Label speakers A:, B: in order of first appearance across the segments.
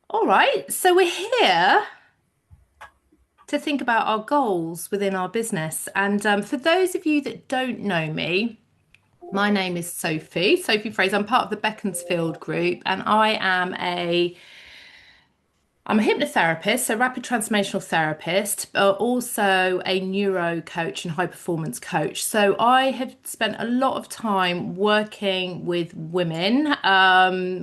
A: All right, so we're here to think about our goals within our business. And for those of you that don't know me, my name is Sophie Fraser. I'm part of the Beaconsfield group, and I'm a hypnotherapist, so rapid transformational therapist, but also a neuro coach and high performance coach. So I have spent a lot of time working with women,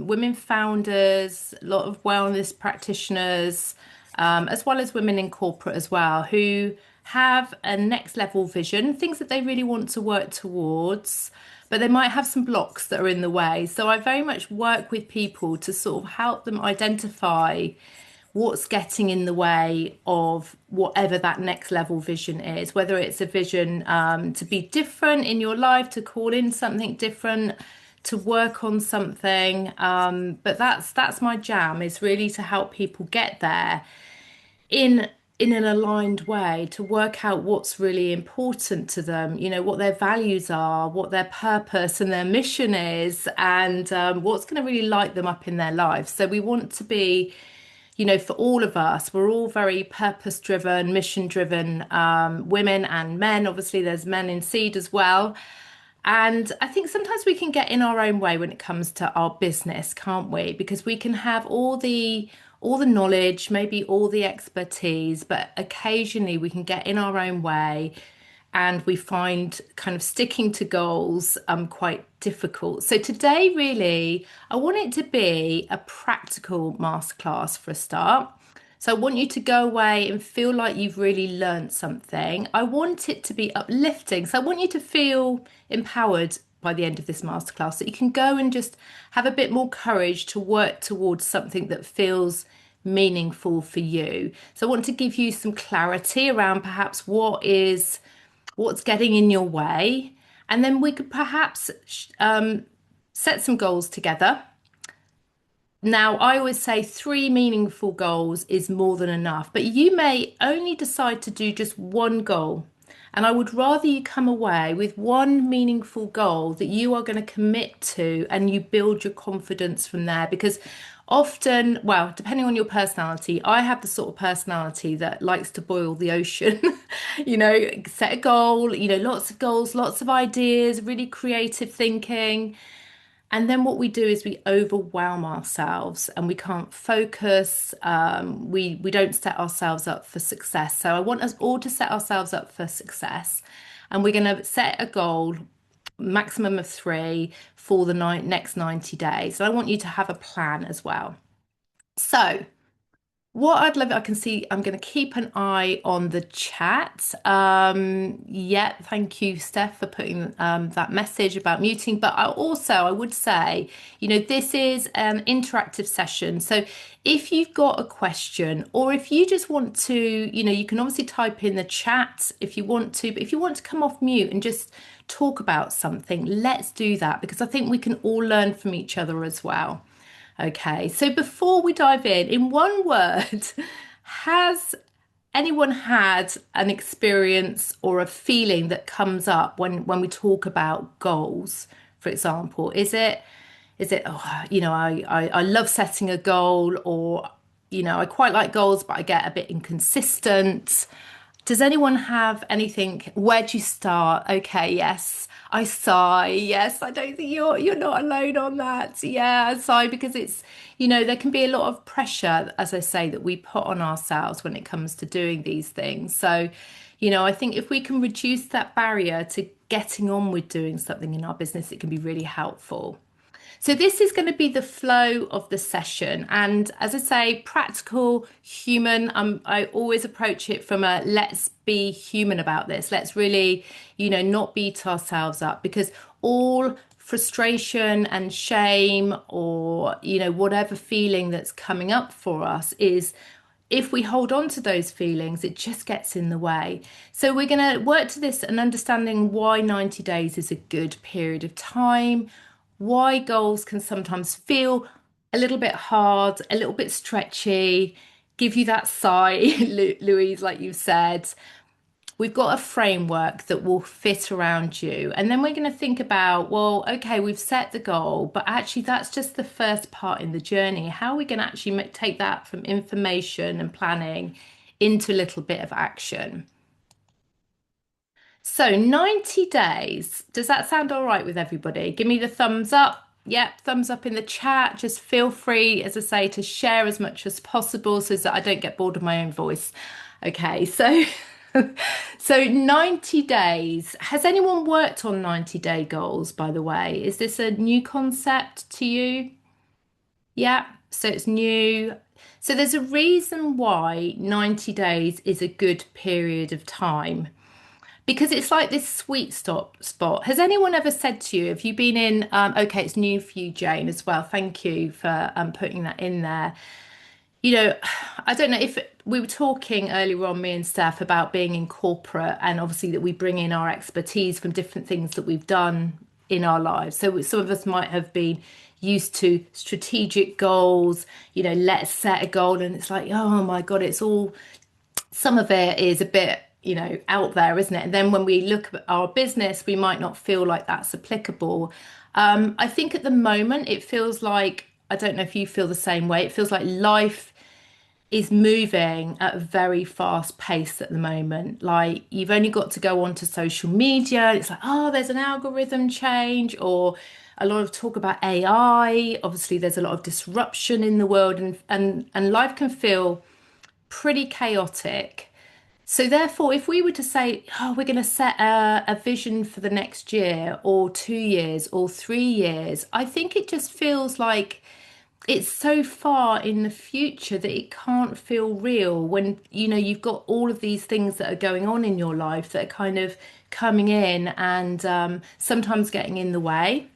A: women founders, a lot of wellness practitioners, as well as women in corporate as well, who have a next level vision, things that they really want to work towards, but they might have some blocks that are in the way. So I very much work with people to sort of help them identify what's getting in the way of whatever that next level vision is, whether it's a vision to be different in your life, to call in something different, to work on something. But that's my jam, is really to help people get there in in an aligned way, to work out what's really important to them, what their values are, what their purpose and their mission is, and what's going to really light them up in their life. So we want to be, for all of us, we're all very purpose driven, mission driven, women and men. Obviously, there's men in seed as well. And I think sometimes we can get in our own way when it comes to our business, can't we? Because we can have all the knowledge, maybe all the expertise, but occasionally we can get in our own way and we find kind of sticking to goals quite difficult. So today, really, I want it to be a practical masterclass for a start. So I want you to go away and feel like you've really learned something. I want it to be uplifting. So I want you to feel empowered by the end of this masterclass, that you can go and just have a bit more courage to work towards something that feels meaningful for you. So I want to give you some clarity around perhaps what's getting in your way. And then we could perhaps set some goals together. Now, I always say three meaningful goals is more than enough, but you may only decide to do just one goal. And I would rather you come away with one meaningful goal that you are going to commit to and you build your confidence from there. Because often, well, depending on your personality, I have the sort of personality that likes to boil the ocean. Set a goal, lots of goals, lots of ideas, really creative thinking. And then what we do is we overwhelm ourselves and we can't focus. We don't set ourselves up for success. So I want us all to set ourselves up for success. And we're going to set a goal, maximum of three, for the next 90 days. So I want you to have a plan as well. So what I'd love, I can see, I'm going to keep an eye on the chat. Yeah, thank you, Steph, for putting that message about muting. But I would say, this is an interactive session. So if you've got a question or if you just want to, you can obviously type in the chat if you want to, but if you want to come off mute and just talk about something, let's do that because I think we can all learn from each other as well. Okay, so before we dive in one word, has anyone had an experience or a feeling that comes up when we talk about goals, for example? Is it I love setting a goal, or I quite like goals, but I get a bit inconsistent. Does anyone have anything? Where do you start? Okay, yes. I sigh. Yes, I don't think you're not alone on that. Yeah, I sigh because it's, there can be a lot of pressure, as I say, that we put on ourselves when it comes to doing these things. So, I think if we can reduce that barrier to getting on with doing something in our business, it can be really helpful. So this is going to be the flow of the session. And as I say, practical, human, I always approach it from a let's be human about this. Let's really, not beat ourselves up because all frustration and shame or, whatever feeling that's coming up for us is if we hold on to those feelings, it just gets in the way. So we're going to work to this and understanding why 90 days is a good period of time, why goals can sometimes feel a little bit hard, a little bit stretchy, give you that sigh, Louise, like you said. We've got a framework that will fit around you. And then we're going to think about, well, okay, we've set the goal, but actually that's just the first part in the journey. How are we going to actually take that from information and planning into a little bit of action? So 90 days. Does that sound all right with everybody? Give me the thumbs up. Yep, thumbs up in the chat. Just feel free, as I say, to share as much as possible so that I don't get bored of my own voice. Okay, so so 90 days. Has anyone worked on 90-day goals, by the way? Is this a new concept to you? Yeah, so it's new. So there's a reason why 90 days is a good period of time because it's like this sweet stop spot. Has anyone ever said to you, have you been in, okay, it's new for you, Jane, as well. Thank you for putting that in there. You know, I don't know if we were talking earlier on, me and Steph, about being in corporate and obviously that we bring in our expertise from different things that we've done in our lives. So some of us might have been used to strategic goals, let's set a goal and it's like, oh my God, it's all some of it is a bit, out there, isn't it? And then when we look at our business, we might not feel like that's applicable. I think at the moment, it feels like, I don't know if you feel the same way, it feels like life is moving at a very fast pace at the moment. Like you've only got to go onto social media. It's like, oh, there's an algorithm change or a lot of talk about AI. Obviously, there's a lot of disruption in the world and life can feel pretty chaotic. So therefore, if we were to say, oh, we're going to set a vision for the next year or 2 years or 3 years, I think it just feels like it's so far in the future that it can't feel real when, you've got all of these things that are going on in your life that are kind of coming in and sometimes getting in the way.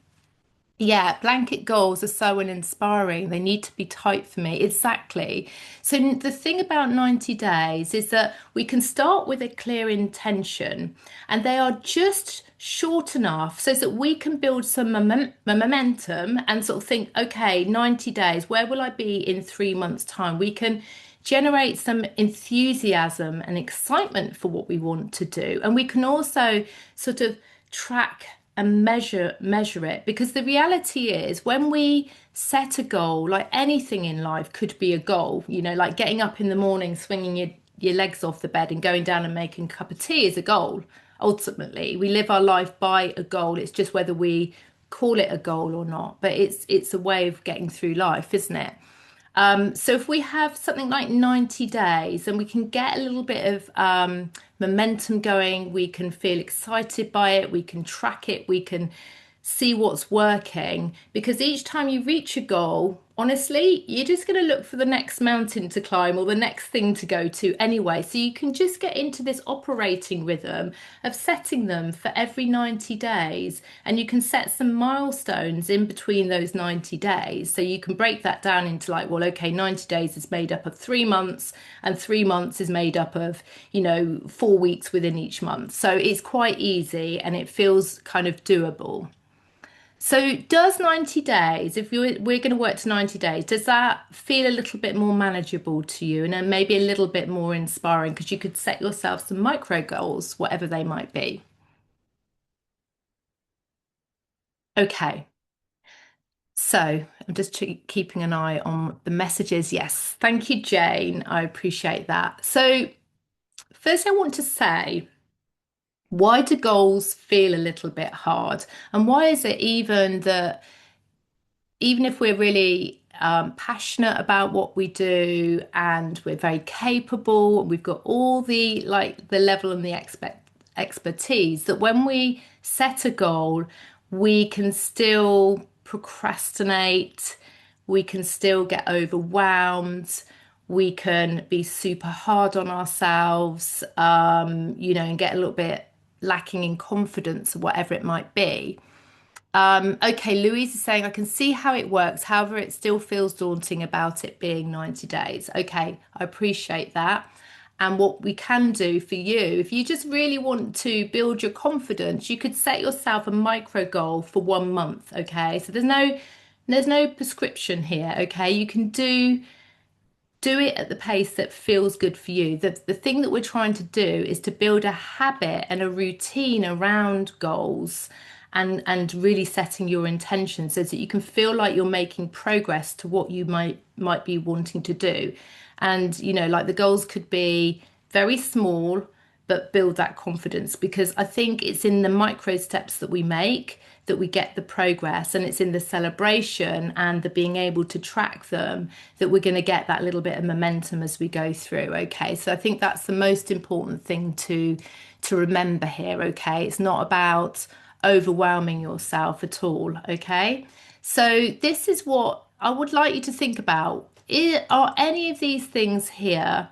A: Yeah, blanket goals are so uninspiring. They need to be tight for me. Exactly. So the thing about 90 days is that we can start with a clear intention and they are just short enough so that we can build some momentum and sort of think, okay, 90 days, where will I be in 3 months' time? We can generate some enthusiasm and excitement for what we want to do. And we can also sort of track and measure it because the reality is when we set a goal, like anything in life could be a goal, like getting up in the morning, swinging your legs off the bed and going down and making a cup of tea is a goal. Ultimately, we live our life by a goal. It's just whether we call it a goal or not, but it's a way of getting through life, isn't it? So if we have something like 90 days and we can get a little bit of momentum going, we can feel excited by it, we can track it, we can see what's working. Because each time you reach a goal, honestly, you're just going to look for the next mountain to climb or the next thing to go to anyway. So you can just get into this operating rhythm of setting them for every 90 days. And you can set some milestones in between those 90 days. So you can break that down into like, well, okay, 90 days is made up of 3 months, and 3 months is made up of, 4 weeks within each month. So it's quite easy and it feels kind of doable. So does 90 days, if we're going to work to 90 days, does that feel a little bit more manageable to you and then maybe a little bit more inspiring because you could set yourself some micro goals, whatever they might be? Okay. So I'm just keeping an eye on the messages. Yes. Thank you, Jane. I appreciate that. So first I want to say, why do goals feel a little bit hard? And why is it even that even if we're really passionate about what we do and we're very capable, we've got all the the level and the expertise that when we set a goal, we can still procrastinate, we can still get overwhelmed, we can be super hard on ourselves, and get a little bit lacking in confidence or whatever it might be. Okay, Louise is saying, I can see how it works. However, it still feels daunting about it being 90 days. Okay, I appreciate that. And what we can do for you, if you just really want to build your confidence, you could set yourself a micro goal for 1 month. Okay, so there's no prescription here. Okay, you can do do it at the pace that feels good for you. The thing that we're trying to do is to build a habit and a routine around goals and really setting your intention so that you can feel like you're making progress to what you might be wanting to do. And like the goals could be very small, but build that confidence because I think it's in the micro steps that we make that we get the progress, and it's in the celebration and the being able to track them that we're going to get that little bit of momentum as we go through. Okay, so I think that's the most important thing to remember here. Okay, it's not about overwhelming yourself at all. Okay, so this is what I would like you to think about. Are any of these things here,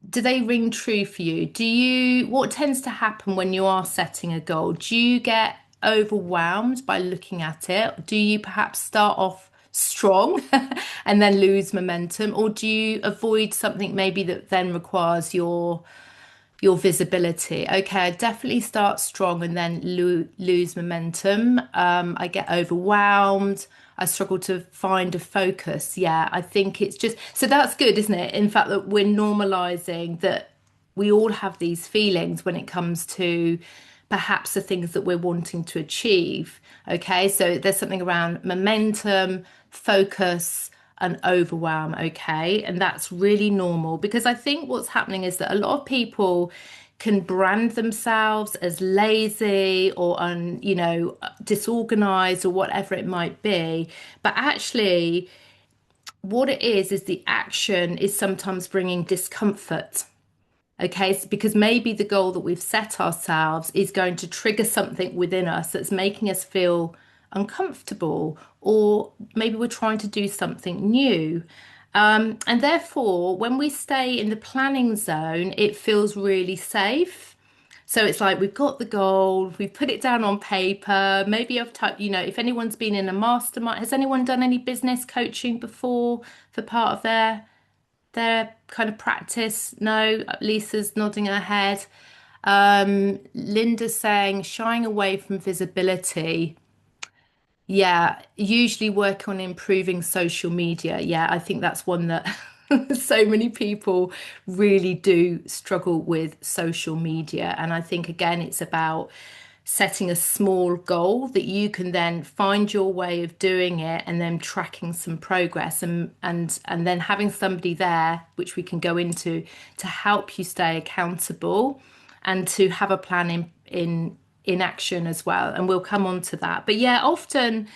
A: do they ring true for you? What tends to happen when you are setting a goal? Do you get overwhelmed by looking at it? Do you perhaps start off strong and then lose momentum? Or do you avoid something maybe that then requires your visibility? Okay, I definitely start strong and then lose momentum. I get overwhelmed. I struggle to find a focus. Yeah, I think it's just so that's good, isn't it? In fact, that we're normalizing that we all have these feelings when it comes to perhaps the things that we're wanting to achieve. Okay, so there's something around momentum, focus, and overwhelm. Okay, and that's really normal because I think what's happening is that a lot of people can brand themselves as lazy or disorganized or whatever it might be, but actually what it is the action is sometimes bringing discomfort. Okay, so because maybe the goal that we've set ourselves is going to trigger something within us that's making us feel uncomfortable, or maybe we're trying to do something new. And therefore, when we stay in the planning zone, it feels really safe. So it's like we've got the goal, we've put it down on paper. Maybe I've typed, if anyone's been in a mastermind, has anyone done any business coaching before for part of their kind of practice? No, Lisa's nodding her head. Linda's saying shying away from visibility. Yeah, usually work on improving social media. Yeah, I think that's one that so many people really do struggle with social media. And I think, again, it's about setting a small goal that you can then find your way of doing it and then tracking some progress and then having somebody there, which we can go into, to help you stay accountable and to have a plan in action as well. And we'll come on to that. But yeah, often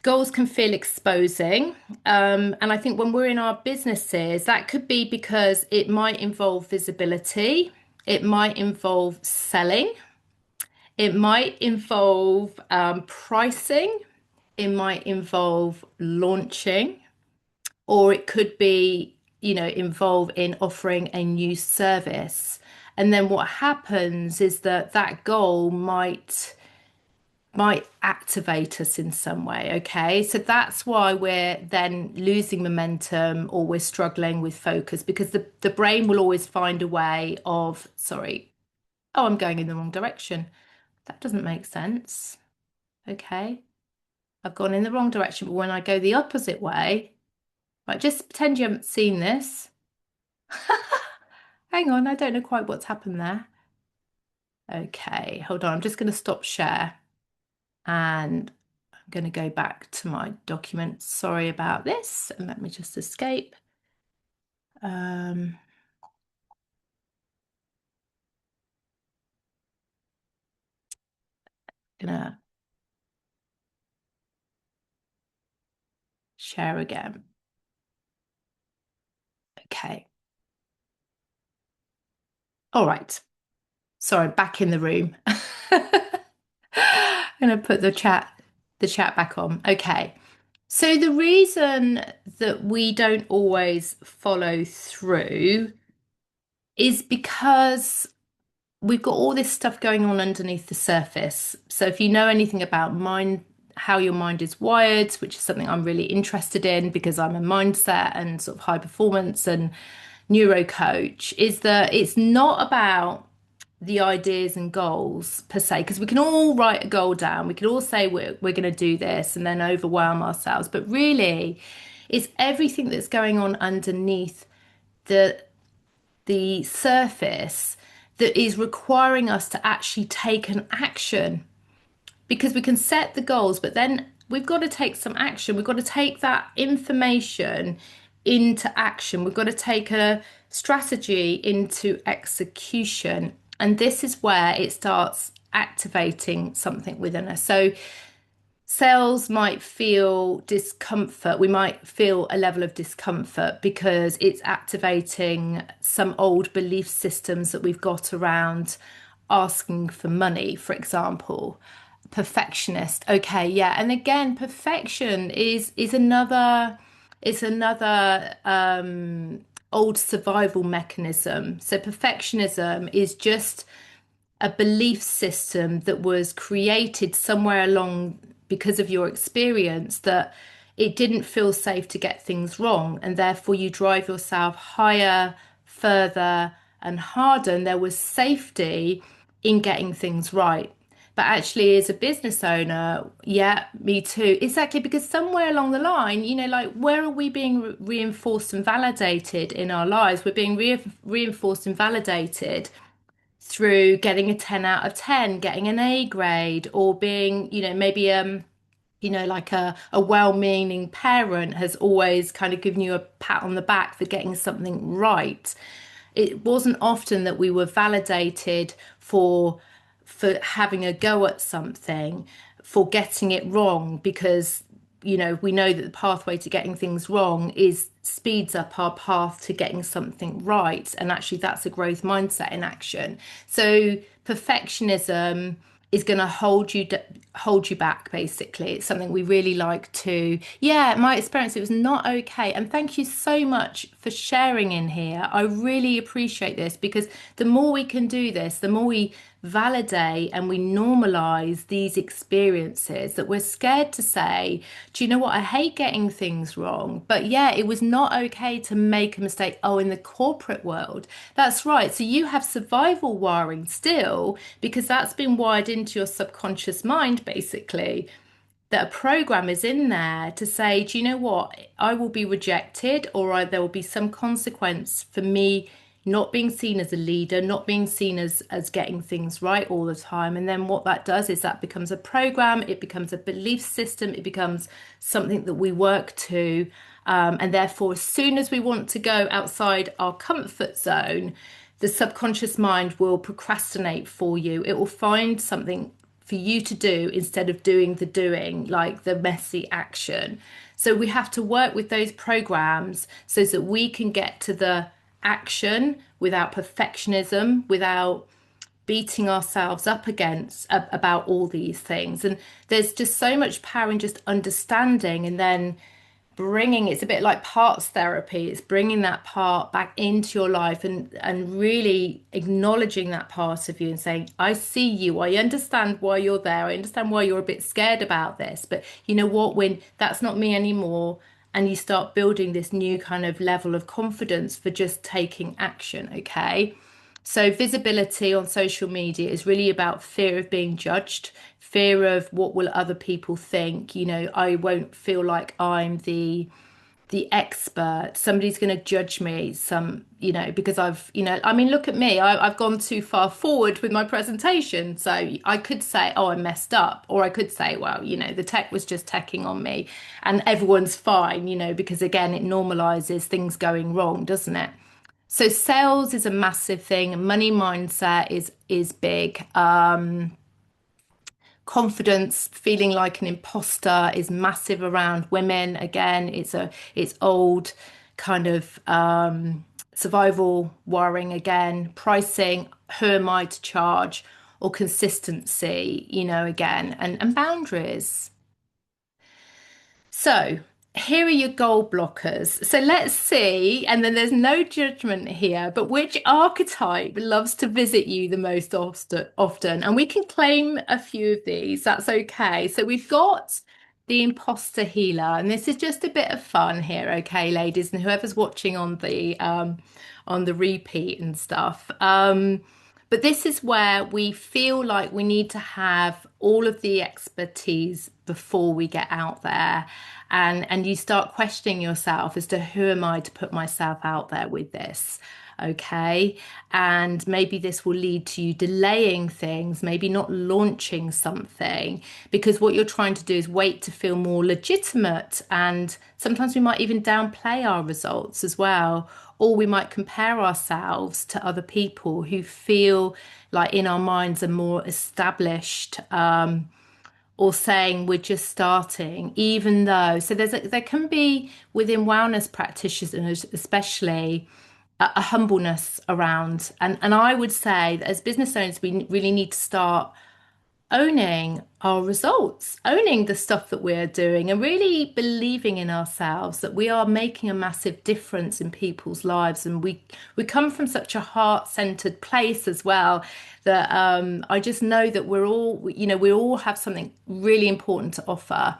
A: goals can feel exposing. And I think when we're in our businesses, that could be because it might involve visibility, it might involve selling, it might involve pricing, it might involve launching, or it could be, involve in offering a new service. And then what happens is that that goal might activate us in some way. Okay. So that's why we're then losing momentum or we're struggling with focus because the brain will always find a way of, sorry, oh, I'm going in the wrong direction. That doesn't make sense. Okay. I've gone in the wrong direction, but when I go the opposite way, right, just pretend you haven't seen this. Hang on, I don't know quite what's happened there. Okay, hold on. I'm just going to stop share and I'm going to go back to my document. Sorry about this. And let me just escape. Gonna share again. Okay. All right. Sorry, back in the room. I'm gonna put the chat back on. Okay. So the reason that we don't always follow through is because we've got all this stuff going on underneath the surface. So if you know anything about mind, how your mind is wired, which is something I'm really interested in because I'm a mindset and sort of high performance and neuro coach, is that it's not about the ideas and goals per se, because we can all write a goal down. We can all say we're going to do this and then overwhelm ourselves. But really, It's everything that's going on underneath the the surface that is requiring us to actually take an action, because we can set the goals, but then we've got to take some action. We've got to take that information into action. We've got to take a strategy into execution. And this is where it starts activating something within us. So sales might feel discomfort. We might feel a level of discomfort because it's activating some old belief systems that we've got around asking for money, for example. Perfectionist. Okay, yeah. And again, perfection is another, it's another old survival mechanism. So perfectionism is just a belief system that was created somewhere along because of your experience, that it didn't feel safe to get things wrong, and therefore you drive yourself higher, further, and harder. And there was safety in getting things right. But actually, as a business owner, yeah, me too. Exactly, because somewhere along the line, like, where are we being reinforced and validated in our lives? We're being reinforced and validated through getting a 10 out of 10, getting an A grade, or being, maybe like a well-meaning parent has always kind of given you a pat on the back for getting something right. It wasn't often that we were validated for having a go at something, for getting it wrong, because we know that the pathway to getting things wrong is speeds up our path to getting something right. And actually, that's a growth mindset in action. So perfectionism is going to hold you back, basically. It's something we really like to, yeah, my experience, it was not okay. And thank you so much for sharing in here. I really appreciate this, because the more we can do this, the more we validate and we normalize these experiences, that we're scared to say, do you know what? I hate getting things wrong. But yeah, it was not okay to make a mistake. Oh, in the corporate world. That's right. So you have survival wiring still, because that's been wired into your subconscious mind, basically, that a program is in there to say, do you know what? I will be rejected, or there will be some consequence for me not being seen as a leader, not being seen as getting things right all the time. And then what that does is that becomes a program, it becomes a belief system, it becomes something that we work to. And therefore, as soon as we want to go outside our comfort zone, the subconscious mind will procrastinate for you. It will find something for you to do instead of doing the doing, like the messy action. So we have to work with those programs so that we can get to the action without perfectionism, without beating ourselves up against about all these things. And there's just so much power in just understanding, and then bringing, it's a bit like parts therapy. It's bringing that part back into your life, and really acknowledging that part of you and saying, I see you, I understand why you're there, I understand why you're a bit scared about this, but you know what, when that's not me anymore. And you start building this new kind of level of confidence for just taking action. Okay, so visibility on social media is really about fear of being judged, fear of what will other people think. I won't feel like I'm the expert. Somebody's going to judge me, because I mean, look at me. I've gone too far forward with my presentation. So I could say, oh, I messed up. Or I could say, well, the tech was just teching on me and everyone's fine, because again, it normalizes things going wrong, doesn't it? So sales is a massive thing. Money mindset is big. Confidence, feeling like an imposter, is massive around women. Again, it's old kind of survival wiring again. Pricing, who am I to charge? Or consistency, again, and boundaries. So here are your goal blockers. So let's see, and then there's no judgment here, but which archetype loves to visit you the most often? And we can claim a few of these. That's okay. So we've got the imposter healer, and this is just a bit of fun here, okay, ladies, and whoever's watching on the repeat and stuff. But this is where we feel like we need to have all of the expertise before we get out there. and you start questioning yourself as to who am I to put myself out there with this. Okay. And maybe this will lead to you delaying things, maybe not launching something, because what you're trying to do is wait to feel more legitimate. And sometimes we might even downplay our results as well. Or we might compare ourselves to other people who feel like in our minds are more established, or saying we're just starting, even though, so there can be within wellness practitioners, especially a humbleness around. And I would say that as business owners, we really need to start owning our results, owning the stuff that we're doing, and really believing in ourselves that we are making a massive difference in people's lives. And we come from such a heart-centered place as well that I just know that we're all, we all have something really important to offer.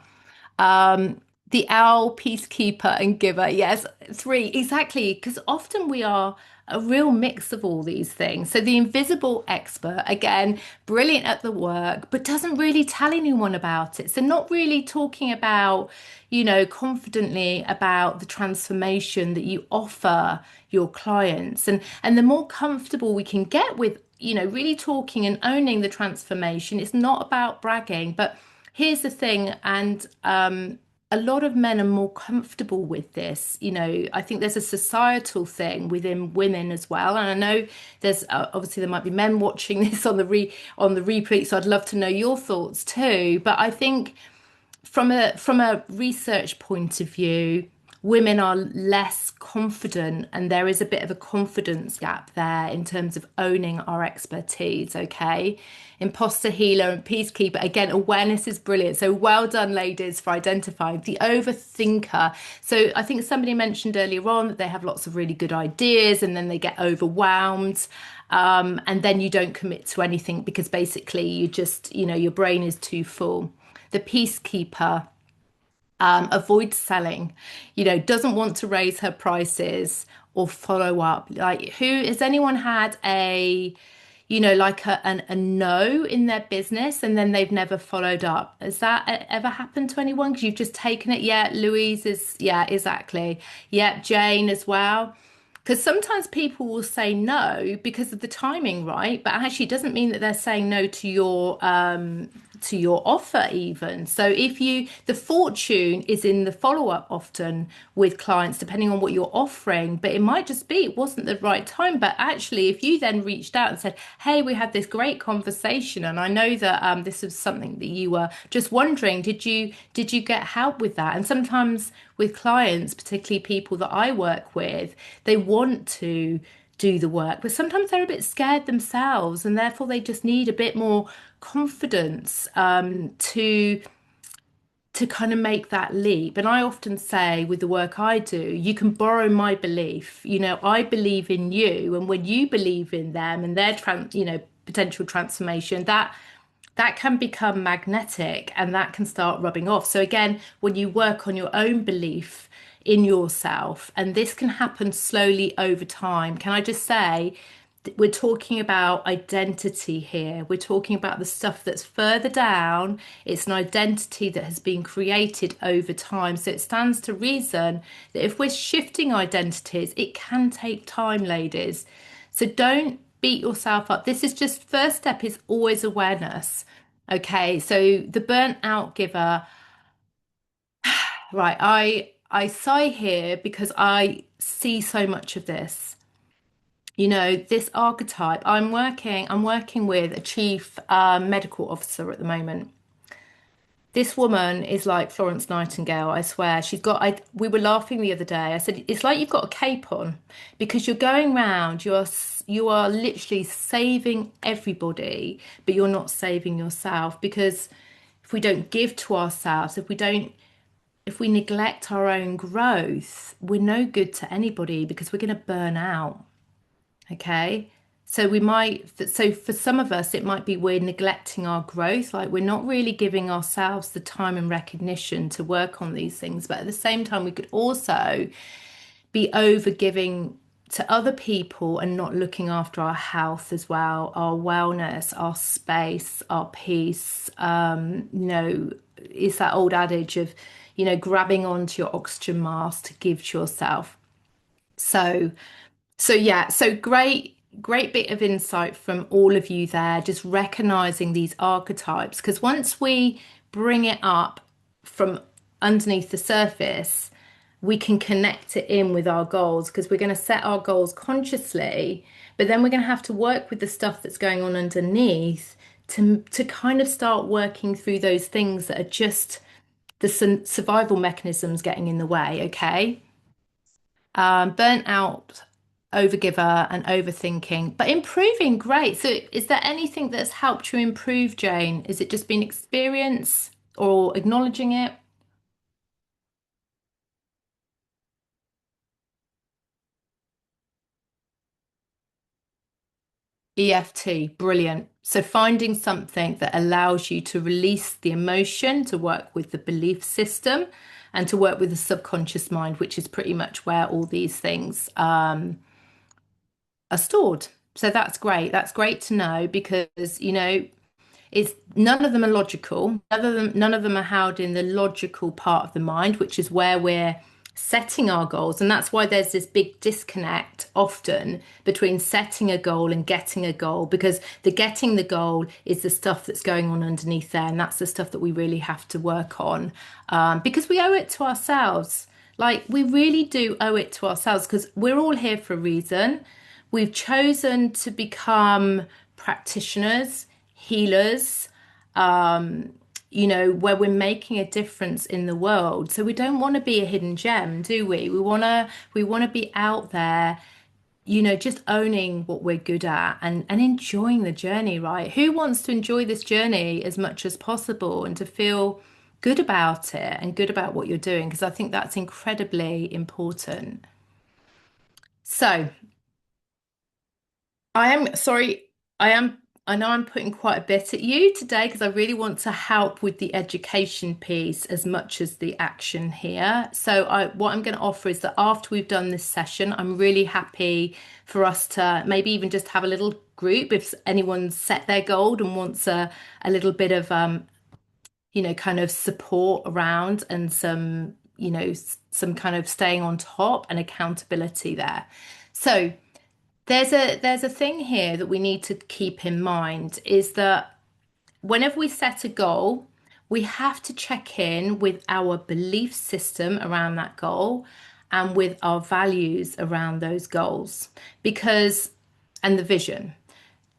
A: The owl, peacekeeper, and giver. Yes, three, exactly. Because often we are a real mix of all these things. So the invisible expert, again, brilliant at the work, but doesn't really tell anyone about it. So not really talking about, confidently about the transformation that you offer your clients. And the more comfortable we can get with, really talking and owning the transformation, it's not about bragging, but here's the thing, and a lot of men are more comfortable with this. I think there's a societal thing within women as well. And I know there's obviously there might be men watching this on the replay, so I'd love to know your thoughts too. But I think from a research point of view, women are less confident, and there is a bit of a confidence gap there in terms of owning our expertise. Okay, imposter, healer, and peacekeeper. Again, awareness is brilliant. So well done, ladies, for identifying the overthinker. So I think somebody mentioned earlier on that they have lots of really good ideas, and then they get overwhelmed. And then you don't commit to anything because basically you just, your brain is too full. The peacekeeper avoids selling, doesn't want to raise her prices or follow up. Like, who has anyone had like a no in their business and then they've never followed up? Has that ever happened to anyone? Because you've just taken it. Yeah, Louise is, yeah, exactly. Yeah, Jane as well. Because sometimes people will say no because of the timing, right? But actually, it doesn't mean that they're saying no to your offer even. So if the fortune is in the follow up often with clients, depending on what you're offering, but it might just be it wasn't the right time. But actually, if you then reached out and said, "Hey, we had this great conversation, and I know that this was something that you were just wondering, did you get help with that?" And sometimes with clients, particularly people that I work with, they want to do the work, but sometimes they're a bit scared themselves, and therefore they just need a bit more confidence to kind of make that leap. And I often say with the work I do, you can borrow my belief. I believe in you, and when you believe in them and their potential transformation, that can become magnetic and that can start rubbing off. So again, when you work on your own belief in yourself, and this can happen slowly over time, can I just say, we're talking about identity here. We're talking about the stuff that's further down. It's an identity that has been created over time. So it stands to reason that if we're shifting identities, it can take time, ladies. So don't beat yourself up. This is just first step is always awareness. Okay, so the burnt out giver, right? I sigh here because I see so much of this. This archetype. I'm working with a chief medical officer at the moment. This woman is like Florence Nightingale, I swear. We were laughing the other day. I said, it's like you've got a cape on because you're going round, you are literally saving everybody, but you're not saving yourself, because if we don't give to ourselves, if we neglect our own growth, we're no good to anybody because we're going to burn out. Okay. So for some of us, it might be we're neglecting our growth, like we're not really giving ourselves the time and recognition to work on these things. But at the same time, we could also be over giving to other people and not looking after our health as well, our wellness, our space, our peace. It's that old adage of, grabbing onto your oxygen mask to give to yourself. So, so yeah, so great bit of insight from all of you there, just recognizing these archetypes. Because once we bring it up from underneath the surface, we can connect it in with our goals because we're going to set our goals consciously, but then we're going to have to work with the stuff that's going on underneath to kind of start working through those things that are just the survival mechanisms getting in the way, okay? Burnt out, overgiver, and overthinking, but improving, great. So, is there anything that's helped you improve, Jane? Is it just been experience or acknowledging it? EFT, brilliant. So, finding something that allows you to release the emotion, to work with the belief system, and to work with the subconscious mind, which is pretty much where all these things are stored. So, that's great. That's great to know because, it's none of them are logical. None of them are held in the logical part of the mind, which is where we're setting our goals. And that's why there's this big disconnect often between setting a goal and getting a goal, because the getting the goal is the stuff that's going on underneath there. And that's the stuff that we really have to work on, because we owe it to ourselves. Like we really do owe it to ourselves because we're all here for a reason. We've chosen to become practitioners, healers, where we're making a difference in the world. So we don't want to be a hidden gem, do we? We want to be out there, just owning what we're good at and enjoying the journey, right? Who wants to enjoy this journey as much as possible and to feel good about it and good about what you're doing? Because I think that's incredibly important. So, I am sorry. I know I'm putting quite a bit at you today because I really want to help with the education piece as much as the action here. So what I'm going to offer is that after we've done this session, I'm really happy for us to maybe even just have a little group if anyone's set their goal and wants a little bit of kind of support around and some, some kind of staying on top and accountability there. So there's a thing here that we need to keep in mind is that whenever we set a goal, we have to check in with our belief system around that goal and with our values around those goals because and the vision.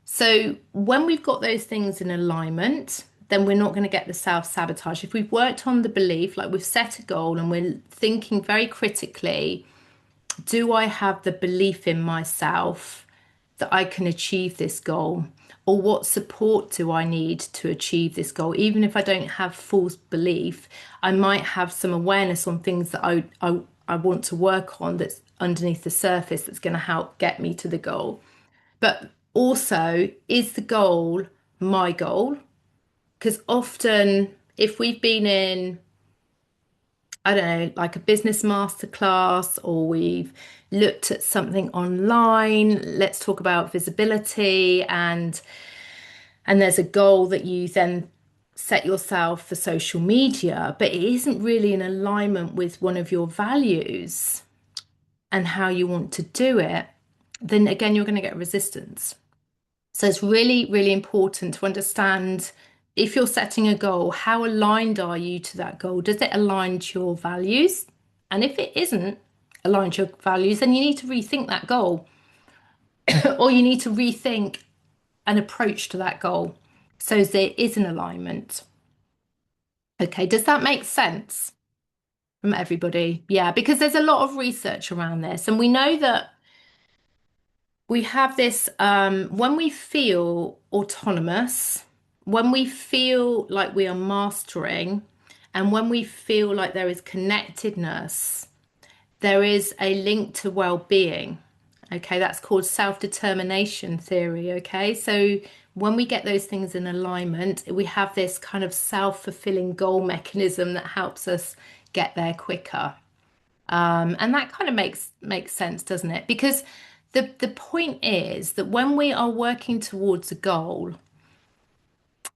A: So when we've got those things in alignment, then we're not going to get the self-sabotage. If we've worked on the belief, like we've set a goal and we're thinking very critically, do I have the belief in myself that I can achieve this goal? Or what support do I need to achieve this goal? Even if I don't have full belief, I might have some awareness on things that I want to work on that's underneath the surface that's going to help get me to the goal. But also, is the goal my goal? Because often, if we've been in I don't know, like a business masterclass, or we've looked at something online. Let's talk about visibility and there's a goal that you then set yourself for social media, but it isn't really in alignment with one of your values and how you want to do it, then again, you're going to get resistance. So it's really, really important to understand if you're setting a goal, how aligned are you to that goal? Does it align to your values? And if it isn't aligned to your values, then you need to rethink that goal or you need to rethink an approach to that goal so there is an alignment. Okay, does that make sense from everybody? Yeah, because there's a lot of research around this, and we know that we have this when we feel autonomous, when we feel like we are mastering, and when we feel like there is connectedness, there is a link to well-being. Okay, that's called self-determination theory. Okay, so when we get those things in alignment, we have this kind of self-fulfilling goal mechanism that helps us get there quicker. And that kind of makes sense, doesn't it? Because the point is that when we are working towards a goal,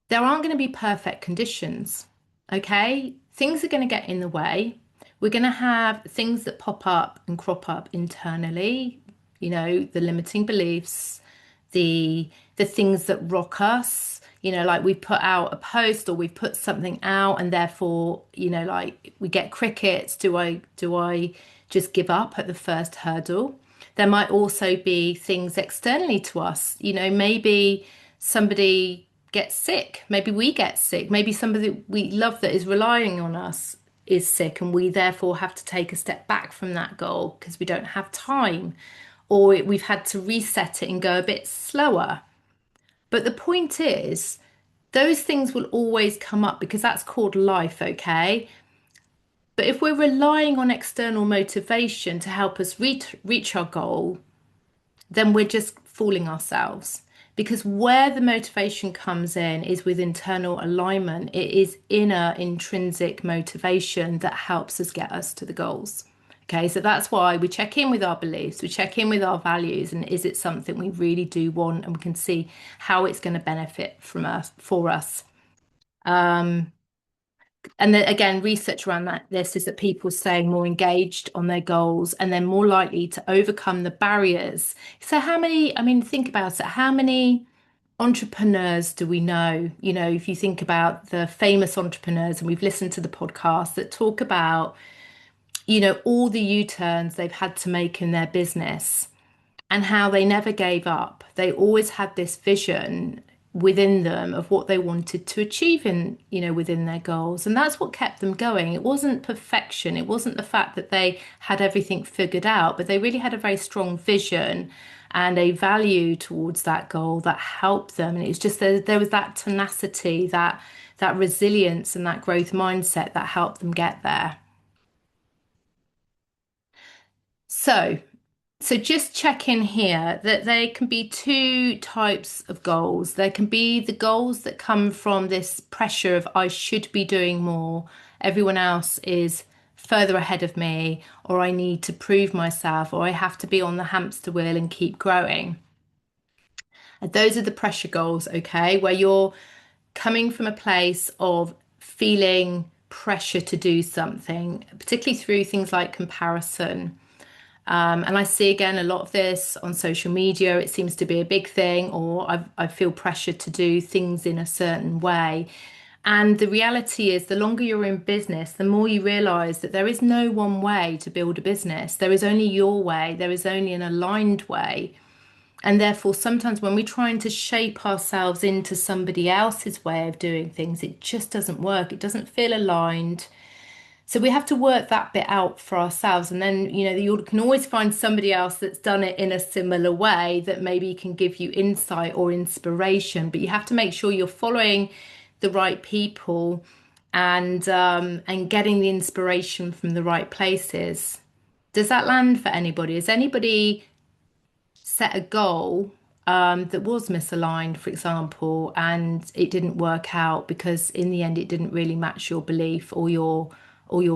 A: there aren't going to be perfect conditions. Okay? things are going to get in the way. We're going to have things that pop up and crop up internally, the limiting beliefs, the things that rock us, like we put out a post or we've put something out and therefore, like we get crickets. Do I just give up at the first hurdle? There might also be things externally to us, maybe somebody gets sick, maybe we get sick, maybe somebody we love that is relying on us is sick, and we therefore have to take a step back from that goal because we don't have time, or we've had to reset it and go a bit slower. But the point is, those things will always come up because that's called life, okay? But if we're relying on external motivation to help us reach our goal, then we're just fooling ourselves. Because where the motivation comes in is with internal alignment. It is inner intrinsic motivation that helps us get us to the goals. Okay, so that's why we check in with our beliefs, we check in with our values, and is it something we really do want, and we can see how it's going to benefit from us for us. And then again, research around this is that people staying more engaged on their goals and they're more likely to overcome the barriers. So how many, I mean, think about it, how many entrepreneurs do we know? If you think about the famous entrepreneurs, and we've listened to the podcast that talk about, all the U-turns they've had to make in their business and how they never gave up. They always had this vision within them of what they wanted to achieve within their goals. And that's what kept them going. It wasn't perfection. It wasn't the fact that they had everything figured out, but they really had a very strong vision and a value towards that goal that helped them. And it was just there was that tenacity, that resilience and that growth mindset that helped them get there. So So just check in here that there can be two types of goals. There can be the goals that come from this pressure of I should be doing more. Everyone else is further ahead of me, or I need to prove myself, or I have to be on the hamster wheel and keep growing. And those are the pressure goals, okay, where you're coming from a place of feeling pressure to do something, particularly through things like comparison. And I see again a lot of this on social media. It seems to be a big thing, or I feel pressured to do things in a certain way. And the reality is, the longer you're in business, the more you realize that there is no one way to build a business. There is only your way, there is only an aligned way. And therefore, sometimes when we're trying to shape ourselves into somebody else's way of doing things, it just doesn't work. It doesn't feel aligned. So we have to work that bit out for ourselves. And then, you can always find somebody else that's done it in a similar way that maybe can give you insight or inspiration. But you have to make sure you're following the right people and getting the inspiration from the right places. Does that land for anybody? Has anybody set a goal that was misaligned, for example, and it didn't work out because in the end it didn't really match your belief or your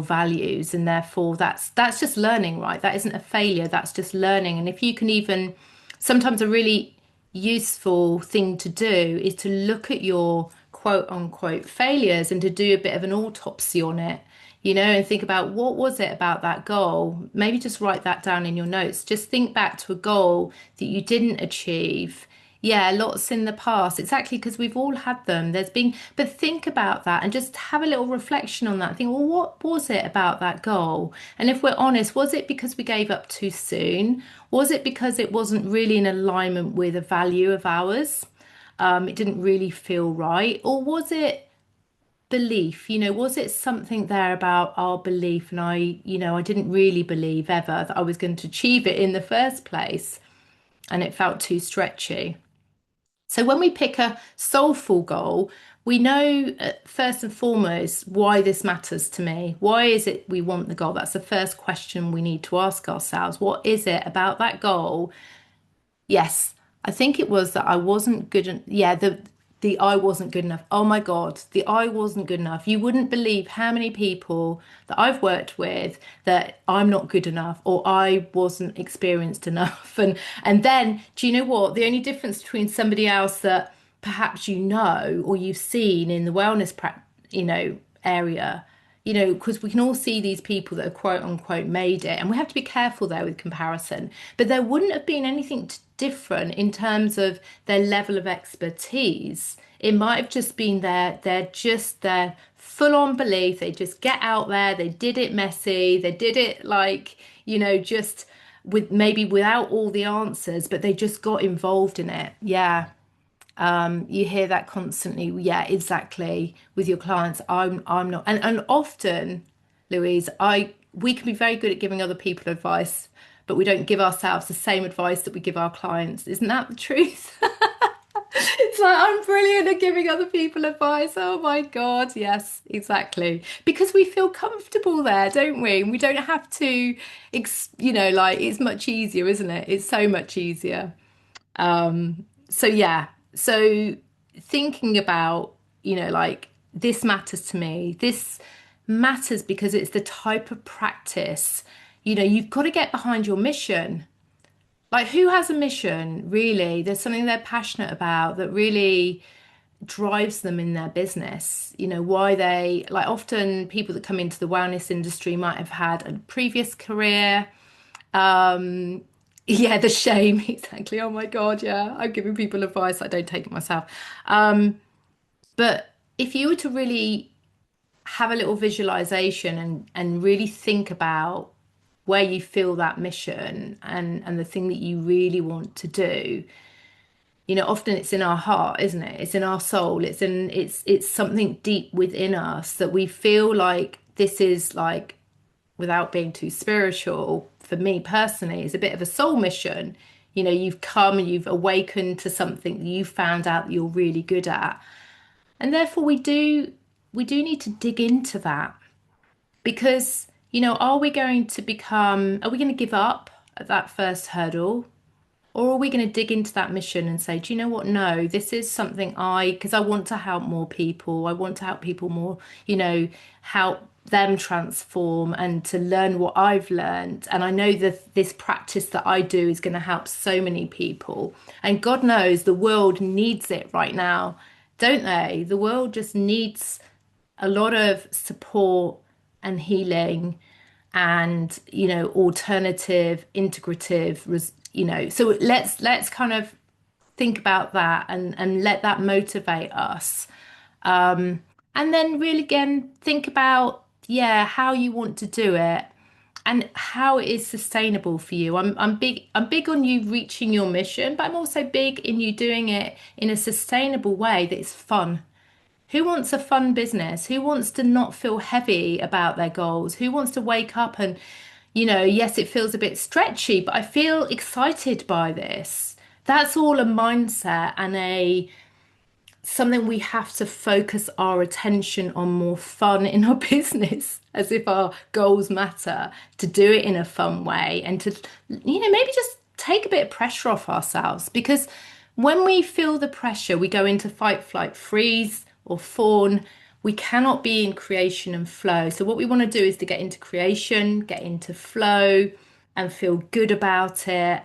A: values, and therefore that's just learning, right? That isn't a failure, that's just learning. And if you can even, sometimes a really useful thing to do is to look at your quote unquote failures and to do a bit of an autopsy on it, and think about what was it about that goal. Maybe just write that down in your notes. Just think back to a goal that you didn't achieve. Yeah, lots in the past. Exactly, because we've all had them. But think about that and just have a little reflection on that. Think, well, what was it about that goal? And if we're honest, was it because we gave up too soon? Was it because it wasn't really in alignment with a value of ours? It didn't really feel right? Or was it belief? Was it something there about our belief? And I didn't really believe ever that I was going to achieve it in the first place, and it felt too stretchy. So when we pick a soulful goal, we know first and foremost why this matters to me. Why is it we want the goal? That's the first question we need to ask ourselves. What is it about that goal? Yes, I think it was that I wasn't good. Yeah, the I wasn't good enough. Oh my God, the I wasn't good enough. You wouldn't believe how many people that I've worked with that I'm not good enough or I wasn't experienced enough. And then, do you know what? The only difference between somebody else that perhaps or you've seen in the wellness area, because we can all see these people that have quote unquote made it, and we have to be careful there with comparison. But there wouldn't have been anything different in terms of their level of expertise. It might have just been their full on belief. They just get out there, they did it messy, they did it like, just with maybe without all the answers, but they just got involved in it. Yeah. You hear that constantly. Yeah, exactly. With your clients, I'm not, and often, Louise, I we can be very good at giving other people advice, but we don't give ourselves the same advice that we give our clients. Isn't that the truth? It's like I'm brilliant at giving other people advice. Oh my God, yes, exactly. Because we feel comfortable there, don't we? And we don't have to, like it's much easier, isn't it? It's so much easier. So yeah, so thinking about, like this matters to me. This matters because it's the type of practice, you've got to get behind your mission. Like who has a mission, really? There's something they're passionate about that really drives them in their business. Why they like often people that come into the wellness industry might have had a previous career. Yeah, the shame, exactly. Oh my God, yeah. I'm giving people advice. I don't take it myself. But if you were to really have a little visualization and really think about where you feel that mission and the thing that you really want to do, often it's in our heart, isn't it? It's in our soul. It's something deep within us that we feel like this is like, without being too spiritual, for me personally, is a bit of a soul mission. You've come and you've awakened to something that you found out that you're really good at. And therefore we do need to dig into that because, are we going to give up at that first hurdle? Or are we going to dig into that mission and say, do you know what? No, this is something because I want to help more people. I want to help people more, help them transform and to learn what I've learned. And I know that this practice that I do is going to help so many people. And God knows the world needs it right now, don't they? The world just needs a lot of support and healing and alternative integrative so let's kind of think about that and let that motivate us, and then really again think about how you want to do it and how it is sustainable for you. I'm big on you reaching your mission, but I'm also big in you doing it in a sustainable way that is fun. Who wants a fun business? Who wants to not feel heavy about their goals? Who wants to wake up and, yes, it feels a bit stretchy, but I feel excited by this. That's all a mindset and something we have to focus our attention on, more fun in our business, as if our goals matter, to do it in a fun way and to, maybe just take a bit of pressure off ourselves, because when we feel the pressure, we go into fight, flight, freeze or fawn. We cannot be in creation and flow. So what we want to do is to get into creation, get into flow and feel good about it.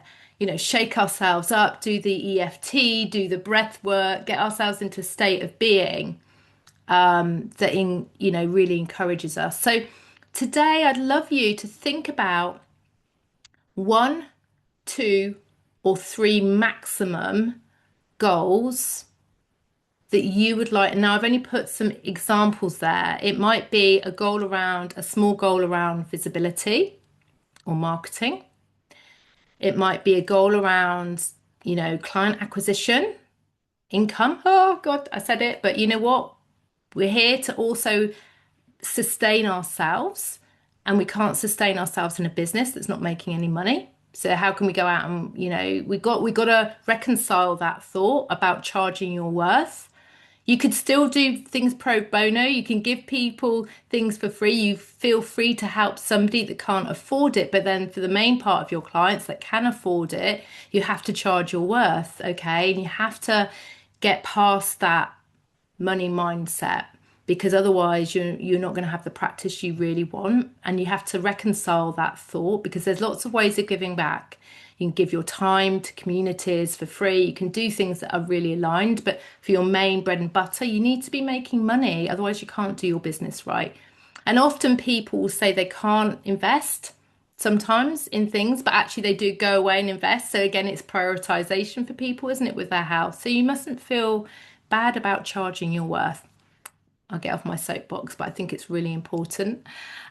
A: Shake ourselves up, do the EFT, do the breath work, get ourselves into a state of being really encourages us. So today I'd love you to think about 1, 2, or 3 maximum goals that you would like. Now, I've only put some examples there. It might be a small goal around visibility or marketing. It might be a goal around, client acquisition, income. Oh God, I said it, but you know what? We're here to also sustain ourselves, and we can't sustain ourselves in a business that's not making any money. So how can we go out and, we got to reconcile that thought about charging your worth. You could still do things pro bono. You can give people things for free. You feel free to help somebody that can't afford it. But then for the main part of your clients that can afford it, you have to charge your worth, okay? And you have to get past that money mindset, because otherwise you're not going to have the practice you really want. And you have to reconcile that thought, because there's lots of ways of giving back. You can give your time to communities for free. You can do things that are really aligned. But for your main bread and butter, you need to be making money. Otherwise, you can't do your business right. And often people will say they can't invest sometimes in things, but actually they do go away and invest. So again, it's prioritization for people, isn't it, with their house? So you mustn't feel bad about charging your worth. I'll get off my soapbox, but I think it's really important.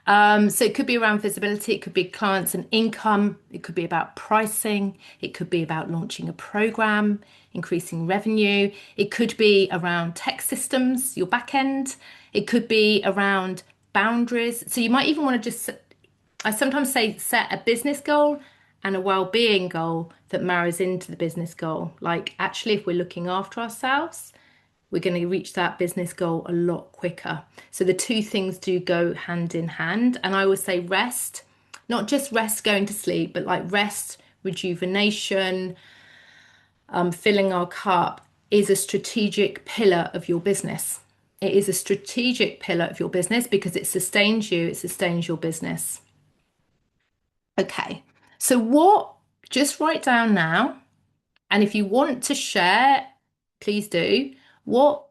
A: So it could be around visibility, it could be clients and income, it could be about pricing, it could be about launching a program, increasing revenue, it could be around tech systems, your back end, it could be around boundaries. So you might even want to just, I sometimes say, set a business goal and a well-being goal that marries into the business goal. Like, actually, if we're looking after ourselves, we're going to reach that business goal a lot quicker. So the two things do go hand in hand. And I always say rest, not just rest going to sleep, but like rest, rejuvenation, filling our cup is a strategic pillar of your business. It is a strategic pillar of your business because it sustains you, it sustains your business. Okay. So what, just write down now, and if you want to share, please do. What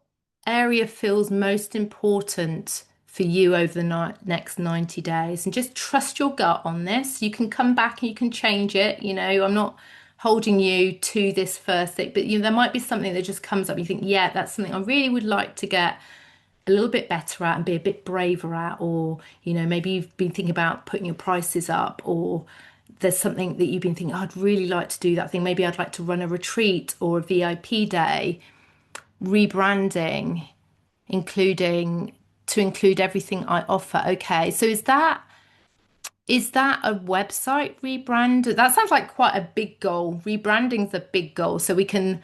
A: area feels most important for you over the next 90 days? And just trust your gut on this. You can come back and you can change it. You know, I'm not holding you to this first thing, but you know, there might be something that just comes up. You think, yeah, that's something I really would like to get a little bit better at and be a bit braver at, or you know, maybe you've been thinking about putting your prices up, or there's something that you've been thinking, oh, I'd really like to do that thing. Maybe I'd like to run a retreat or a VIP day, rebranding, including to include everything I offer. Okay, so is that a website rebrand? That sounds like quite a big goal. Rebranding's a big goal. So we can,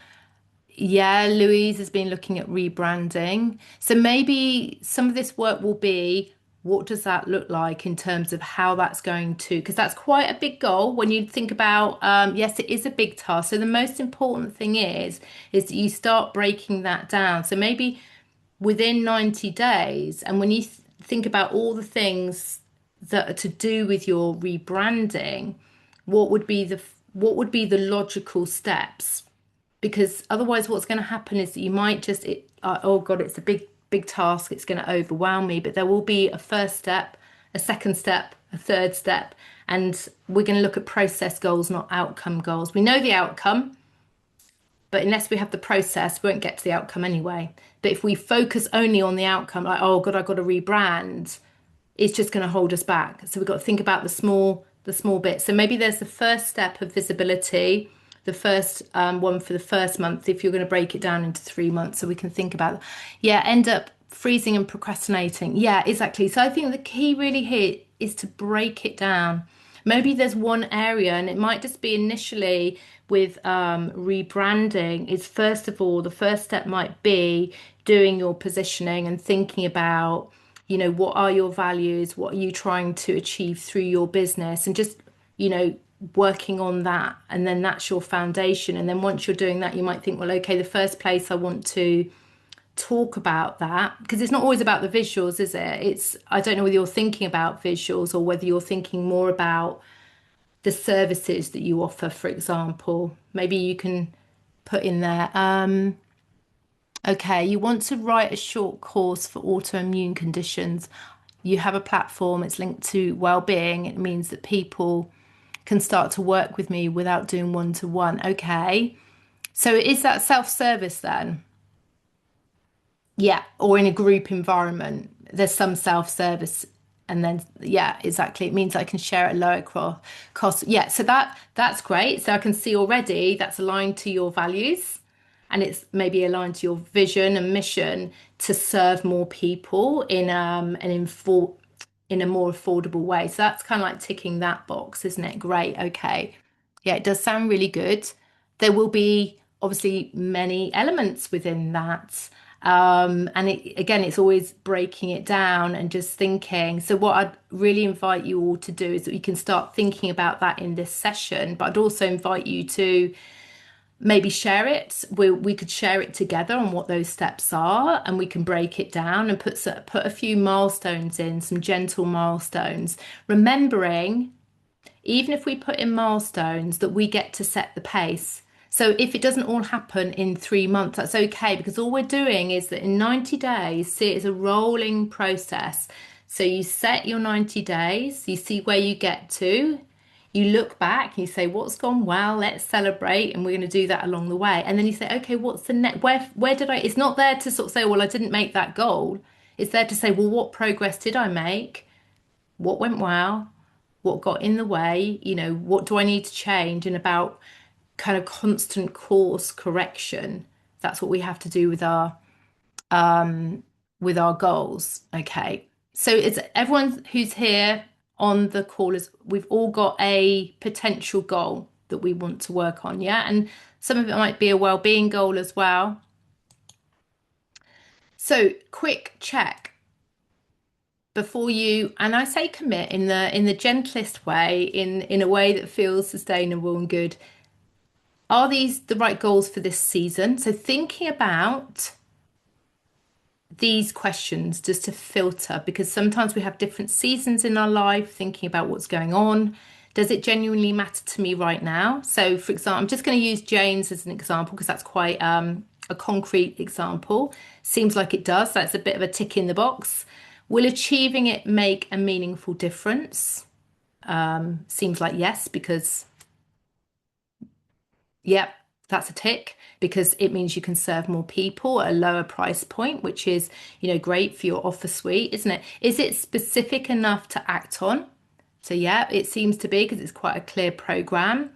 A: yeah, Louise has been looking at rebranding. So maybe some of this work will be, what does that look like in terms of how that's going to, because that's quite a big goal when you think about, yes, it is a big task. So the most important thing is that you start breaking that down. So maybe within 90 days, and when you think about all the things that are to do with your rebranding, what would be the logical steps? Because otherwise what's going to happen is that you might just oh god, it's a big task, it's going to overwhelm me, but there will be a first step, a second step, a third step, and we're going to look at process goals, not outcome goals. We know the outcome, but unless we have the process, we won't get to the outcome anyway. But if we focus only on the outcome, like, oh god, I've got to rebrand, it's just going to hold us back. So we've got to think about the small bits. So maybe there's the first step of visibility, the first one for the first month, if you're going to break it down into 3 months, so we can think about, yeah, end up freezing and procrastinating. Yeah, exactly. So I think the key really here is to break it down. Maybe there's one area, and it might just be initially with rebranding, is first of all, the first step might be doing your positioning and thinking about, you know, what are your values? What are you trying to achieve through your business? And just, you know, working on that. And then that's your foundation. And then once you're doing that, you might think, well, okay, the first place I want to talk about that, because it's not always about the visuals, is it? I don't know whether you're thinking about visuals or whether you're thinking more about the services that you offer, for example. Maybe you can put in there. Okay, you want to write a short course for autoimmune conditions. You have a platform, it's linked to well-being. It means that people can start to work with me without doing one-to-one. Okay, so is that self-service then? Yeah, or in a group environment, there's some self-service, and then yeah, exactly. It means I can share at lower cost. Yeah, so that's great. So I can see already that's aligned to your values, and it's maybe aligned to your vision and mission to serve more people in a more affordable way. So that's kind of like ticking that box, isn't it? Great. Okay. Yeah, it does sound really good. There will be obviously many elements within that. And again, it's always breaking it down and just thinking. So, what I'd really invite you all to do is that you can start thinking about that in this session, but I'd also invite you to maybe share it. We could share it together on what those steps are, and we can break it down and put a few milestones in, some gentle milestones, remembering even if we put in milestones that we get to set the pace. So if it doesn't all happen in 3 months, that's okay, because all we're doing is that in 90 days, see it as a rolling process. So you set your 90 days, you see where you get to, you look back, you say, what's gone well, let's celebrate, and we're going to do that along the way. And then you say, okay, what's the next, where did I, it's not there to sort of say, well, I didn't make that goal. It's there to say, well, what progress did I make? What went well? What got in the way? What do I need to change? And about kind of constant course correction. That's what we have to do with our goals. Okay. So it's everyone who's here on the call is we've all got a potential goal that we want to work on, yeah? And some of it might be a well-being goal as well. So quick check before you, and I say commit in the gentlest way, in a way that feels sustainable and good. Are these the right goals for this season? So thinking about these questions just to filter, because sometimes we have different seasons in our life, thinking about what's going on. Does it genuinely matter to me right now? So, for example, I'm just going to use Jane's as an example because that's quite a concrete example. Seems like it does. That's a bit of a tick in the box. Will achieving it make a meaningful difference? Seems like yes, because yep, that's a tick because it means you can serve more people at a lower price point, which is, great for your offer suite, isn't it? Is it specific enough to act on? So yeah, it seems to be because it's quite a clear program.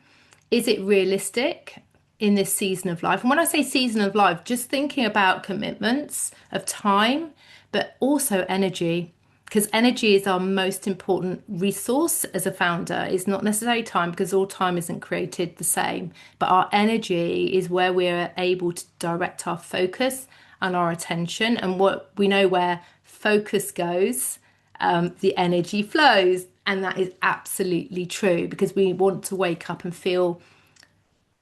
A: Is it realistic in this season of life? And when I say season of life, just thinking about commitments of time, but also energy, because energy is our most important resource as a founder. It's not necessarily time because all time isn't created the same, but our energy is where we're able to direct our focus and our attention. And what we know where focus goes, the energy flows. And that is absolutely true because we want to wake up and feel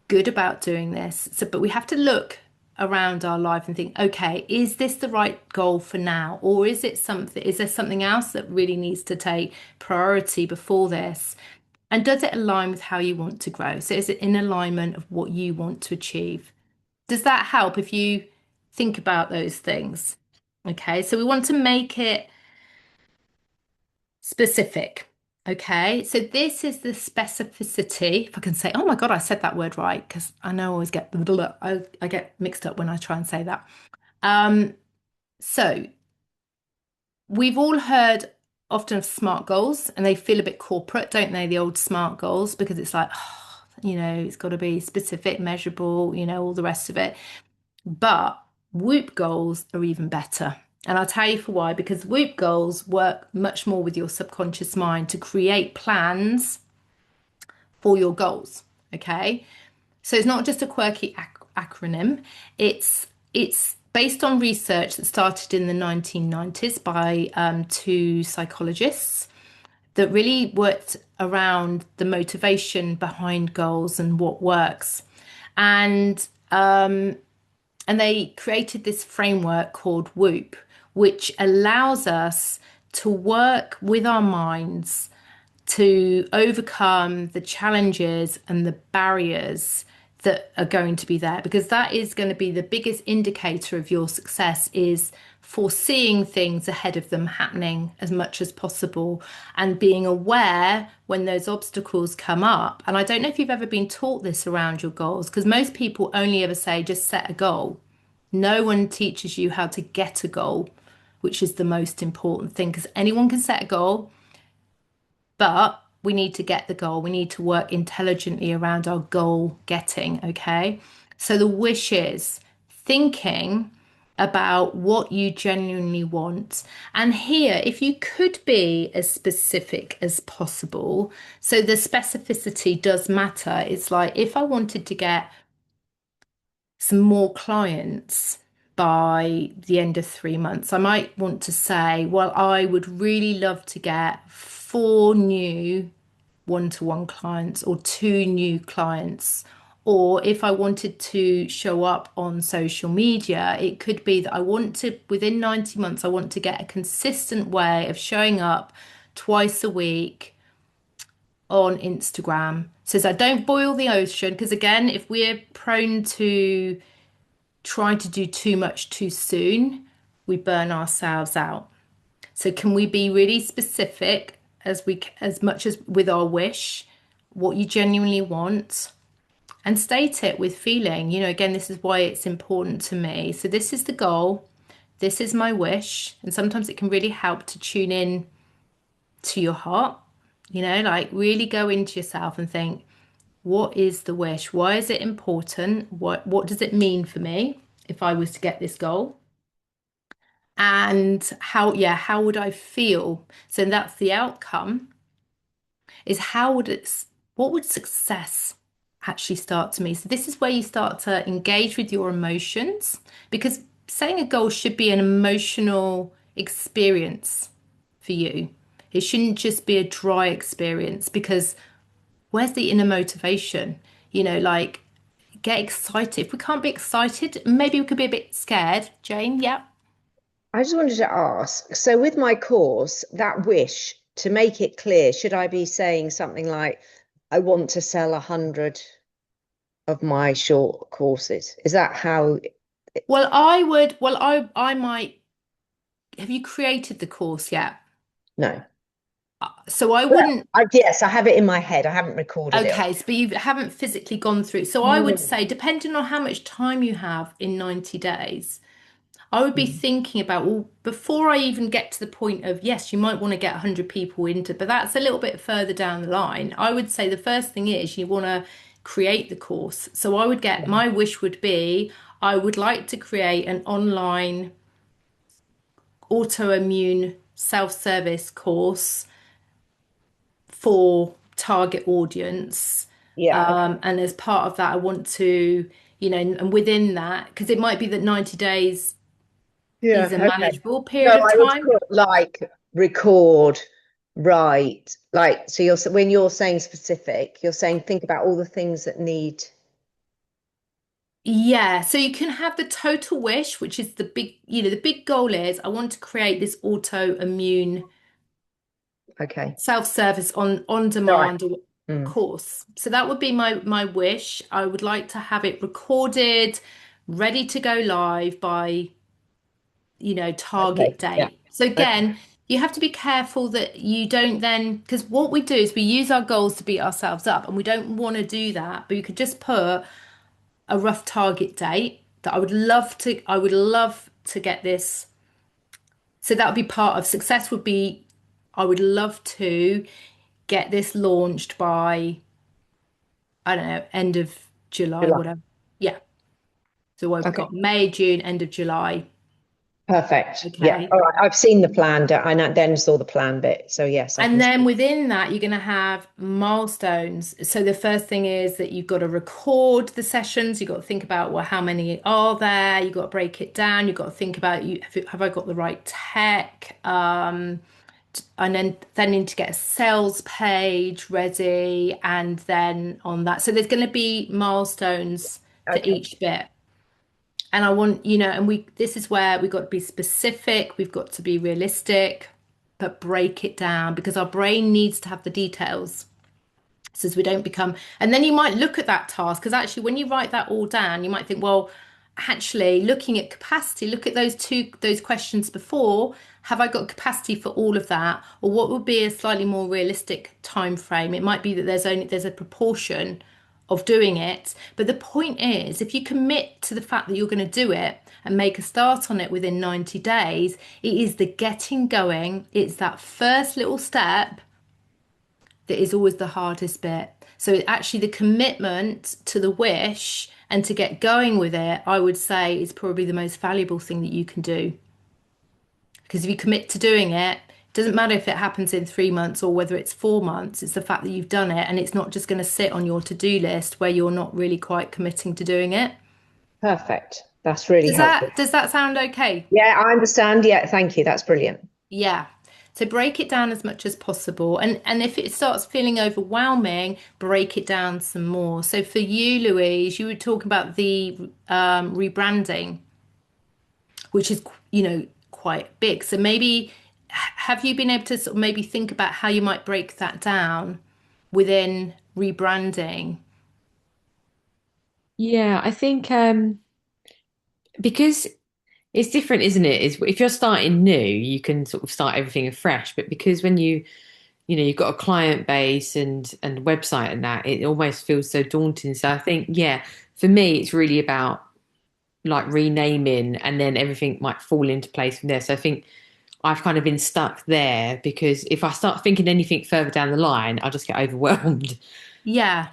A: good about doing this. So, but we have to look around our life and think, okay, is this the right goal for now? Or is there something else that really needs to take priority before this? And does it align with how you want to grow? So is it in alignment of what you want to achieve? Does that help if you think about those things? Okay, so we want to make it specific. Okay, so this is the specificity. If I can say, oh my God, I said that word right, because I know I always get I get mixed up when I try and say that. Um, so we've all heard often of SMART goals, and they feel a bit corporate, don't they? The old SMART goals, because it's like, it's got to be specific, measurable, all the rest of it. But WOOP goals are even better. And I'll tell you for why, because WOOP goals work much more with your subconscious mind to create plans for your goals. Okay. So it's not just a quirky acronym. It's based on research that started in the 1990s by two psychologists that really worked around the motivation behind goals and what works. And and they created this framework called WOOP, which allows us to work with our minds to overcome the challenges and the barriers that are going to be there, because that is going to be the biggest indicator of your success, is foreseeing things ahead of them happening as much as possible and being aware when those obstacles come up. And I don't know if you've ever been taught this around your goals, because most people only ever say just set a goal. No one teaches you how to get a goal, which is the most important thing, because anyone can set a goal, but we need to get the goal. We need to work intelligently around our goal getting, okay? So the wish is thinking about what you genuinely want. And here, if you could be as specific as possible, so the specificity does matter. It's like if I wanted to get some more clients by the end of 3 months, I might want to say, well, I would really love to get 4 new one-to-one clients or 2 new clients. Or if I wanted to show up on social media, it could be that I want to, within 90 months, I want to get a consistent way of showing up twice a week on Instagram. So I don't boil the ocean, because again, if we're prone to trying to do too much too soon, we burn ourselves out. So can we be really specific as much as with our wish, what you genuinely want, and state it with feeling. Again, this is why it's important to me. So this is the goal. This is my wish. And sometimes it can really help to tune in to your heart, like really go into yourself and think, what is the wish? Why is it important? What does it mean for me if I was to get this goal? And how would I feel? So that's the outcome, is what would success actually start to me? So this is where you start to engage with your emotions, because setting a goal should be an emotional experience for you. It shouldn't just be a dry experience, because where's the inner motivation? Like, get excited. If we can't be excited, maybe we could be a bit scared. Jane, yeah.
B: I just wanted to ask, so with my course, that wish, to make it clear, should I be saying something like, I want to sell 100 of my short courses? Is that how?
A: Well, I might, have you created the course yet?
B: No.
A: So I
B: Well,
A: wouldn't,
B: yes, I have it in my head. I haven't recorded it.
A: okay, so, but you haven't physically gone through. So I would
B: Mm.
A: say, depending on how much time you have in 90 days, I would be
B: Mm.
A: thinking about, well, before I even get to the point of, yes, you might want to get 100 people into, but that's a little bit further down the line. I would say the first thing is you want to create the course. So
B: Yeah.
A: my wish would be, I would like to create an online autoimmune self-service course for target audience.
B: Yeah. Okay.
A: And as part of that, I want to, and within that, because it might be that 90 days is
B: Yeah.
A: a
B: Okay.
A: manageable
B: No,
A: period of
B: I would
A: time.
B: put like record, write, like, so when you're saying specific, you're saying think about all the things that need.
A: Yeah, so you can have the total wish, which is the big goal is I want to create this autoimmune
B: Okay.
A: self-service on
B: All right.
A: demand
B: Mm.
A: course. So that would be my wish. I would like to have it recorded, ready to go live by
B: Okay.
A: target
B: Yeah.
A: date. So
B: Okay.
A: again, you have to be careful that you don't then, because what we do is we use our goals to beat ourselves up, and we don't want to do that. But you could just put a rough target date that I would love to get this. So that would be part of success, would be I would love to get this launched by, I don't know, end of July,
B: July.
A: whatever. Yeah. So I've
B: Okay.
A: got May, June, end of July.
B: Perfect. Yeah.
A: Okay.
B: All right. I've seen the plan. Then saw the plan bit. So yes, I
A: And
B: can
A: then
B: see.
A: within that, you're going to have milestones. So the first thing is that you've got to record the sessions. You've got to think about, well, how many are there? You've got to break it down. You've got to think about, have I got the right tech? And then need to get a sales page ready. And then on that, so there's going to be milestones for
B: Okay.
A: each bit. And I want, and this is where we've got to be specific, we've got to be realistic, but break it down, because our brain needs to have the details. So as we don't become, and then you might look at that task, because actually when you write that all down, you might think, well, actually looking at capacity, look at those questions before. Have I got capacity for all of that? Or what would be a slightly more realistic time frame? It might be that there's a proportion of doing it. But the point is, if you commit to the fact that you're going to do it and make a start on it within 90 days, it is the getting going. It's that first little step that is always the hardest bit. So actually the commitment to the wish and to get going with it, I would say, is probably the most valuable thing that you can do. Because if you commit to doing it, it doesn't matter if it happens in 3 months or whether it's 4 months, it's the fact that you've done it, and it's not just going to sit on your to-do list where you're not really quite committing to doing it.
B: Perfect. That's really
A: Does
B: helpful.
A: that sound okay?
B: Yeah, I understand. Yeah, thank you. That's brilliant.
A: Yeah. So break it down as much as possible. And if it starts feeling overwhelming, break it down some more. So for you, Louise, you were talking about the rebranding, which is, quite big. So maybe have you been able to sort of maybe think about how you might break that down within rebranding?
C: Yeah, I think because It's different, isn't it? Is if you're starting new, you can sort of start everything afresh. But because when you've got a client base and website and that, it almost feels so daunting. So I think, yeah, for me, it's really about like renaming, and then everything might fall into place from there. So I think I've kind of been stuck there because if I start thinking anything further down the line, I'll just get overwhelmed.
A: Yeah.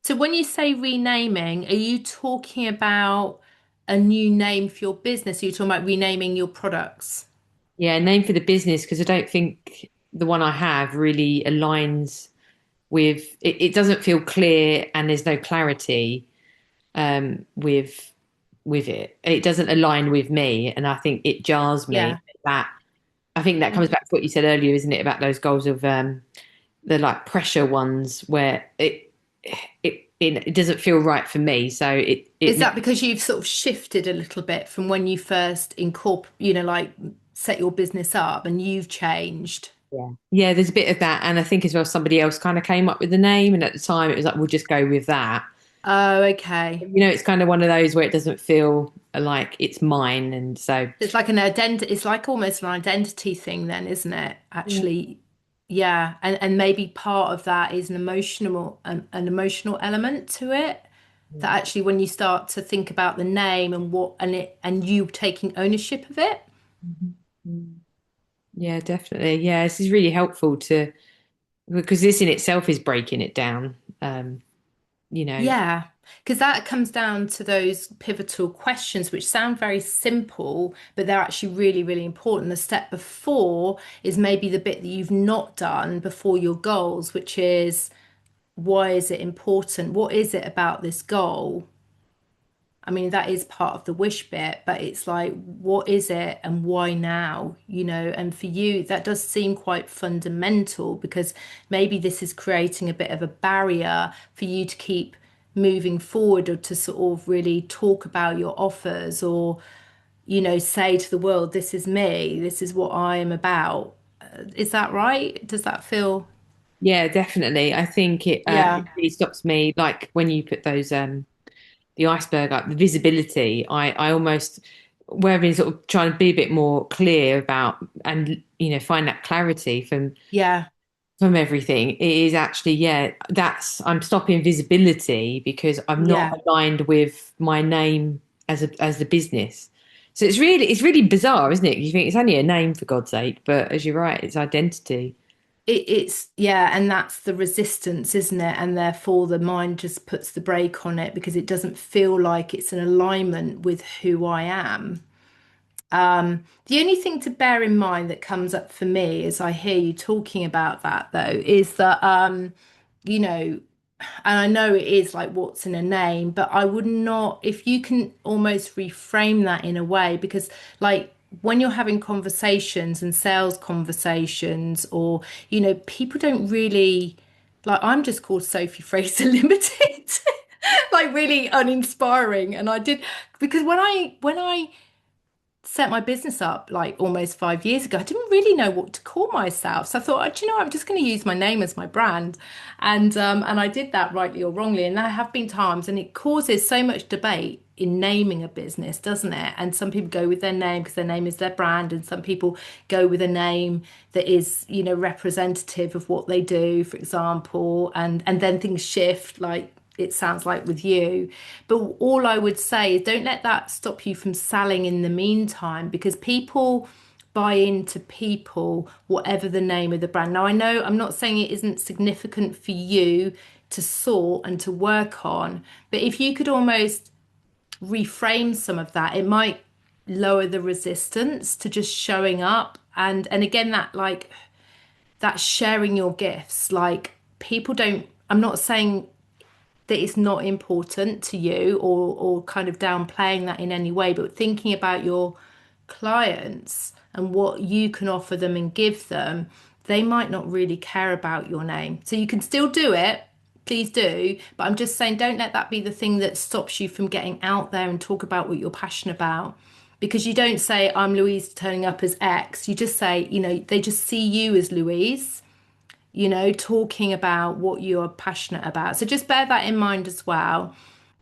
A: So when you say renaming, are you talking about a new name for your business? Are you talking about renaming your products?
C: Yeah, name for the business because I don't think the one I have really aligns with it. It doesn't feel clear, and there's no clarity with it. It doesn't align with me, and I think it jars me.
A: Yeah.
C: That I think that comes back to what you said earlier, isn't it, about those goals of the like pressure ones where it doesn't feel right for me. So it
A: Is
C: makes
A: that because you've sort of shifted a little bit from when you first like set your business up and you've changed?
C: yeah, there's a bit of that, and I think as well somebody else kind of came up with the name, and at the time it was like we'll just go with that.
A: Oh, okay.
C: It's kind of one of those where it doesn't feel like it's mine, and so
A: It's like an identity, it's like almost an identity thing then, isn't it?
C: yeah.
A: Actually, yeah. And maybe part of that is an emotional element to it. That actually when you start to think about the name and what and it and you taking ownership of it.
C: Mhm. Yeah, definitely. Yeah, this is really helpful to because this in itself is breaking it down. Um, you know,
A: Yeah, because that comes down to those pivotal questions, which sound very simple, but they're actually really, really important. The step before is maybe the bit that you've not done before your goals, which is why is it important? What is it about this goal? I mean, that is part of the wish bit, but it's like, what is it and why now? And for you, that does seem quite fundamental because maybe this is creating a bit of a barrier for you to keep moving forward or to sort of really talk about your offers or, say to the world, this is me, this is what I am about. Is that right? Does that feel?
C: yeah, definitely. I think it
A: Yeah,
C: really stops me like when you put those the iceberg up, the visibility. I almost where I've been sort of trying to be a bit more clear about and find that clarity
A: yeah,
C: from everything. It is actually, yeah, that's I'm stopping visibility because I'm not
A: yeah.
C: aligned with my name as the business. So it's really bizarre, isn't it? You think it's only a name for God's sake, but as you're right, it's identity.
A: It's yeah, and that's the resistance, isn't it? And therefore the mind just puts the brake on it because it doesn't feel like it's in alignment with who I am. The only thing to bear in mind that comes up for me as I hear you talking about that though is that you know, and I know it is like what's in a name, but I would not, if you can almost reframe that in a way, because like when you're having conversations and sales conversations, or, people don't really, like, I'm just called Sophie Fraser Limited, like really uninspiring. And I did, because when I set my business up like almost 5 years ago, I didn't really know what to call myself. So I thought, do you know, I'm just going to use my name as my brand. And I did that rightly or wrongly. And there have been times, and it causes so much debate in naming a business, doesn't it? And some people go with their name because their name is their brand, and some people go with a name that is, representative of what they do, for example. And then things shift, like it sounds like with you. But all I would say is don't let that stop you from selling in the meantime because people buy into people, whatever the name of the brand. Now, I know I'm not saying it isn't significant for you to sort and to work on, but if you could almost reframe some of that, it might lower the resistance to just showing up. And again, that like that sharing your gifts, like people don't, I'm not saying that it's not important to you or kind of downplaying that in any way, but thinking about your clients and what you can offer them and give them, they might not really care about your name. So you can still do it, please do, but I'm just saying don't let that be the thing that stops you from getting out there and talk about what you're passionate about. Because you don't say, I'm Louise turning up as X. You just say, they just see you as Louise, talking about what you're passionate about. So just bear that in mind as well.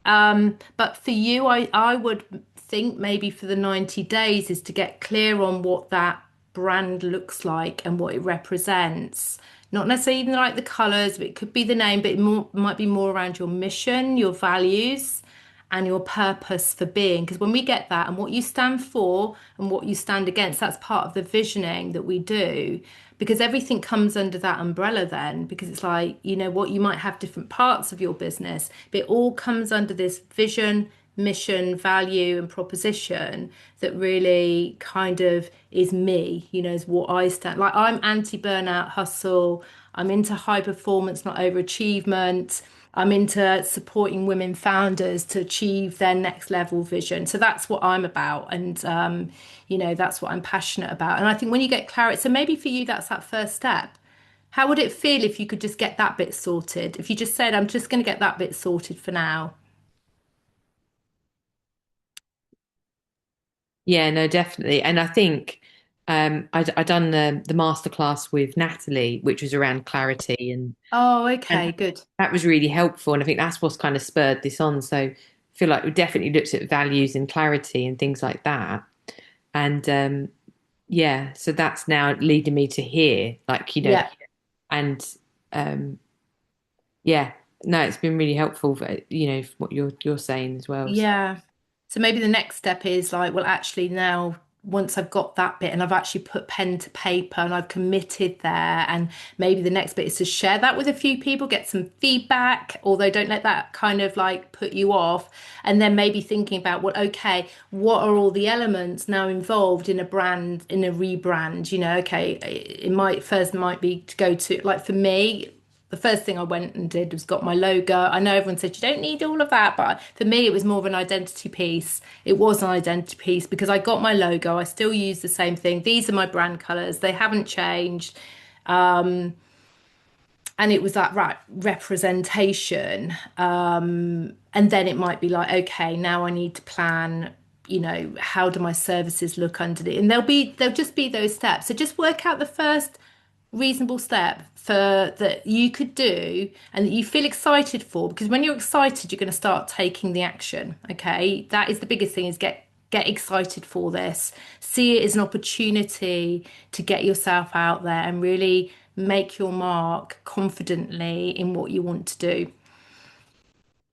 A: But for you, I would think maybe for the 90 days is to get clear on what that brand looks like and what it represents. Not necessarily even like the colors, but it could be the name, but might be more around your mission, your values, and your purpose for being. Because when we get that and what you stand for and what you stand against, that's part of the visioning that we do. Because everything comes under that umbrella then, because it's like, you know what, you might have different parts of your business, but it all comes under this vision, mission, value, and proposition that really kind of is me, you know, is what I stand. Like I'm anti-burnout hustle. I'm into high performance, not overachievement. I'm into supporting women founders to achieve their next level vision. So that's what I'm about. And, you know, that's what I'm passionate about. And I think when you get clarity, so maybe for you, that's that first step. How would it feel if you could just get that bit sorted? If you just said, I'm just going to get that bit sorted for now.
C: Yeah, no, definitely. And I think I done the masterclass with Natalie, which was around clarity,
A: Oh,
C: and
A: okay, good.
C: that was really helpful. And I think that's what's kind of spurred this on. So I feel like we definitely looked at values and clarity and things like that. And yeah, so that's now leading me to here, like,
A: Yeah.
C: and um, yeah, no, it's been really helpful for, what you're saying as well. So,
A: Yeah. So maybe the next step is like, well, actually now once I've got that bit and I've actually put pen to paper and I've committed there, and maybe the next bit is to share that with a few people, get some feedback, although don't let that kind of like put you off. And then maybe thinking about, well, okay, what are all the elements now involved in a brand, in a rebrand? You know, okay, it might be to go to, like for me, the first thing I went and did was got my logo. I know everyone said you don't need all of that, but for me, it was more of an identity piece. It was an identity piece because I got my logo. I still use the same thing. These are my brand colors. They haven't changed. And it was that right representation. And then it might be like, okay, now I need to plan, you know, how do my services look under it? And there'll just be those steps. So just work out the first reasonable step for that you could do and that you feel excited for, because when you're excited you're going to start taking the action. Okay, that is the biggest thing, is get excited for this, see it as an opportunity to get yourself out there and really make your mark confidently in what you want to do.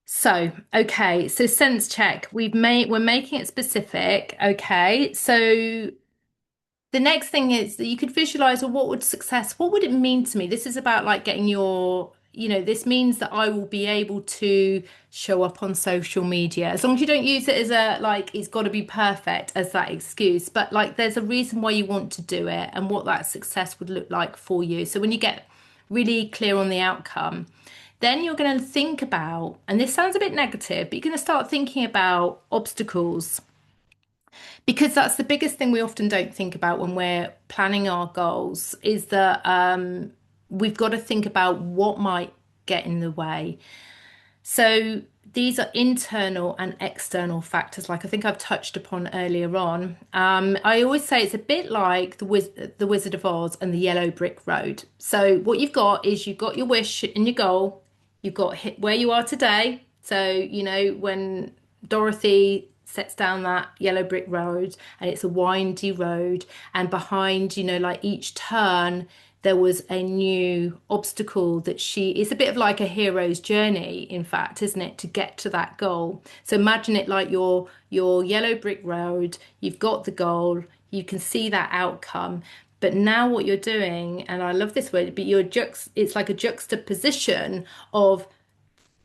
A: So, okay, so sense check. We're making it specific. Okay, so the next thing is that you could visualize, well, what would it mean to me? This is about like getting your, you know, this means that I will be able to show up on social media. As long as you don't use it as a, like, it's got to be perfect as that excuse, but like there's a reason why you want to do it and what that success would look like for you. So when you get really clear on the outcome, then you're going to think about, and this sounds a bit negative, but you're going to start thinking about obstacles, because that's the biggest thing we often don't think about when we're planning our goals, is that we've got to think about what might get in the way. So these are internal and external factors, like I think I've touched upon earlier on. I always say it's a bit like the Wizard of Oz and the Yellow Brick Road. So what you've got is you've got your wish and your goal, you've got where you are today. So, you know, when Dorothy sets down that yellow brick road and it's a windy road, and behind, you know, like each turn there was a new obstacle that it's a bit of like a hero's journey, in fact, isn't it, to get to that goal. So imagine it like your yellow brick road, you've got the goal, you can see that outcome. But now what you're doing, and I love this word, but it's like a juxtaposition of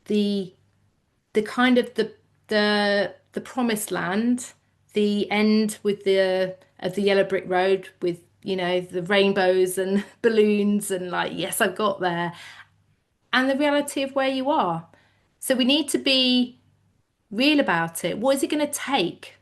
A: the kind of the promised land, the end with the of the yellow brick road with, you know, the rainbows and balloons and like, yes, I've got there, and the reality of where you are. So we need to be real about it. What is it going to take?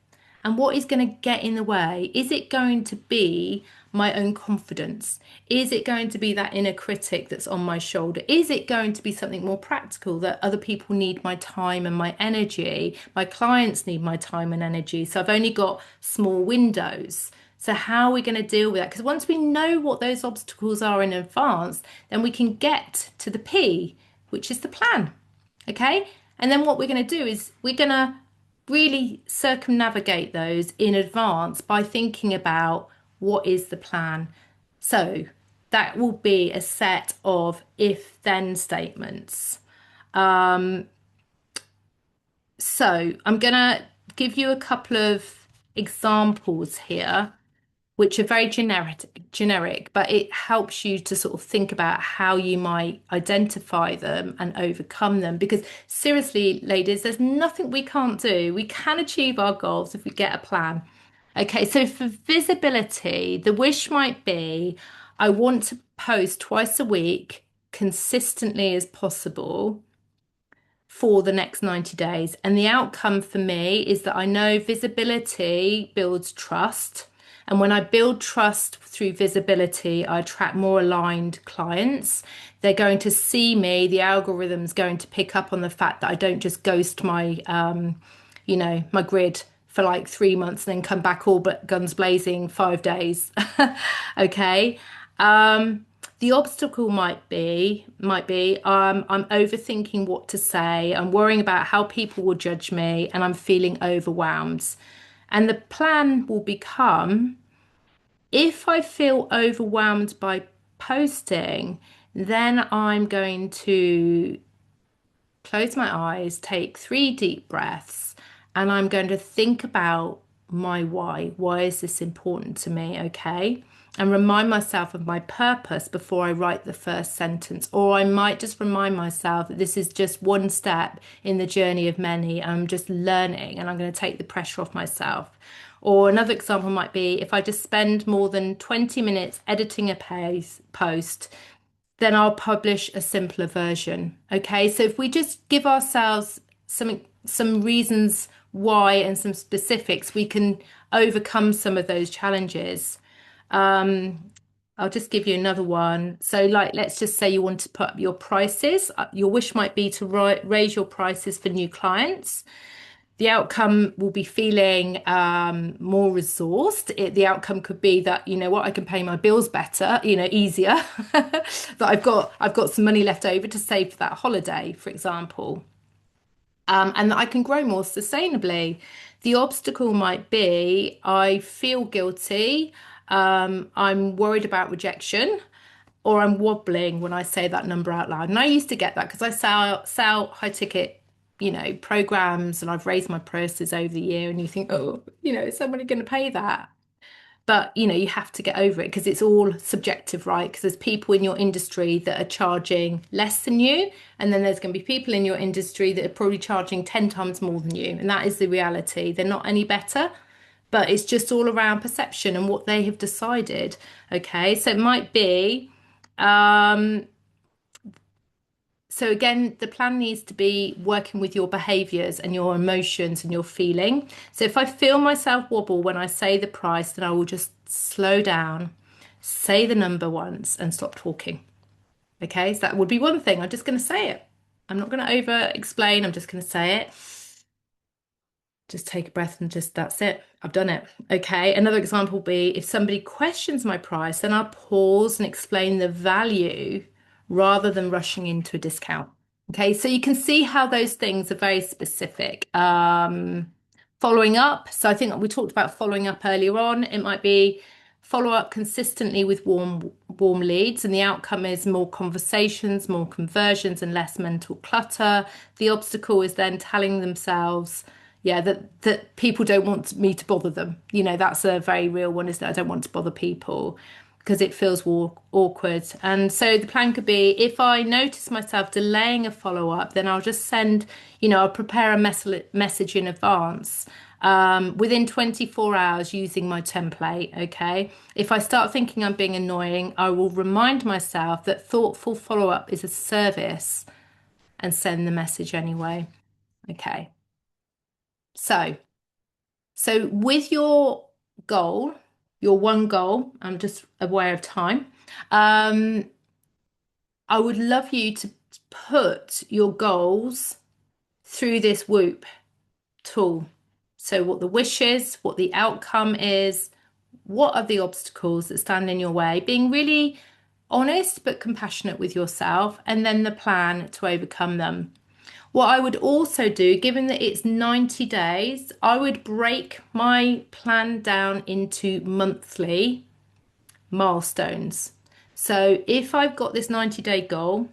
A: And what is going to get in the way? Is it going to be my own confidence? Is it going to be that inner critic that's on my shoulder? Is it going to be something more practical, that other people need my time and my energy? My clients need my time and energy. So I've only got small windows. So how are we going to deal with that? Because once we know what those obstacles are in advance, then we can get to the P, which is the plan. Okay. And then what we're going to do is we're going to really circumnavigate those in advance by thinking about what is the plan. So that will be a set of if then statements. So I'm going to give you a couple of examples here, which are very generic, but it helps you to sort of think about how you might identify them and overcome them. Because seriously, ladies, there's nothing we can't do. We can achieve our goals if we get a plan. Okay, so for visibility, the wish might be, I want to post twice a week, consistently as possible for the next 90 days. And the outcome for me is that I know visibility builds trust. And when I build trust through visibility, I attract more aligned clients. They're going to see me, the algorithm's going to pick up on the fact that I don't just ghost my, my grid for like 3 months and then come back all but guns blazing 5 days. Okay. The obstacle might be I'm overthinking what to say. I'm worrying about how people will judge me, and I'm feeling overwhelmed. And the plan will become, if I feel overwhelmed by posting, then I'm going to close my eyes, take 3 deep breaths, and I'm going to think about my why. Why is this important to me? Okay. And remind myself of my purpose before I write the first sentence. Or I might just remind myself that this is just one step in the journey of many. I'm just learning and I'm going to take the pressure off myself. Or another example might be, if I just spend more than 20 minutes editing a post, then I'll publish a simpler version. Okay, so if we just give ourselves some reasons why and some specifics, we can overcome some of those challenges. I'll just give you another one. So, like, let's just say you want to put up your prices. Your wish might be to raise your prices for new clients. The outcome will be feeling more resourced. The outcome could be that, you know what, I can pay my bills better, easier. That I've got some money left over to save for that holiday, for example. And that I can grow more sustainably. The obstacle might be I feel guilty, I'm worried about rejection, or I'm wobbling when I say that number out loud. And I used to get that because I sell high ticket, programs, and I've raised my prices over the year. And you think, oh, is somebody going to pay that? But you have to get over it because it's all subjective, right? Because there's people in your industry that are charging less than you, and then there's going to be people in your industry that are probably charging 10 times more than you. And that is the reality. They're not any better, but it's just all around perception and what they have decided. Okay, so it might be so again, the plan needs to be working with your behaviors and your emotions and your feeling. So if I feel myself wobble when I say the price, then I will just slow down, say the number once and stop talking. Okay, so that would be one thing. I'm just going to say it. I'm not going to over explain. I'm just going to say it. Just take a breath and that's it. I've done it. Okay. Another example would be if somebody questions my price, then I'll pause and explain the value rather than rushing into a discount. Okay. So you can see how those things are very specific. Following up. So I think we talked about following up earlier on. It might be follow up consistently with warm leads, and the outcome is more conversations, more conversions, and less mental clutter. The obstacle is then telling themselves, yeah, that people don't want me to bother them. That's a very real one, isn't it? I don't want to bother people because it feels awkward. And so the plan could be, if I notice myself delaying a follow-up, then I'll just send, I'll prepare a message in advance within 24 hours using my template. Okay. If I start thinking I'm being annoying, I will remind myself that thoughtful follow-up is a service and send the message anyway. Okay. So with your goal, your one goal, I'm just aware of time. I would love you to put your goals through this WOOP tool. So what the wish is, what the outcome is, what are the obstacles that stand in your way, being really honest but compassionate with yourself, and then the plan to overcome them. What I would also do, given that it's 90 days, I would break my plan down into monthly milestones. So if I've got this 90-day goal,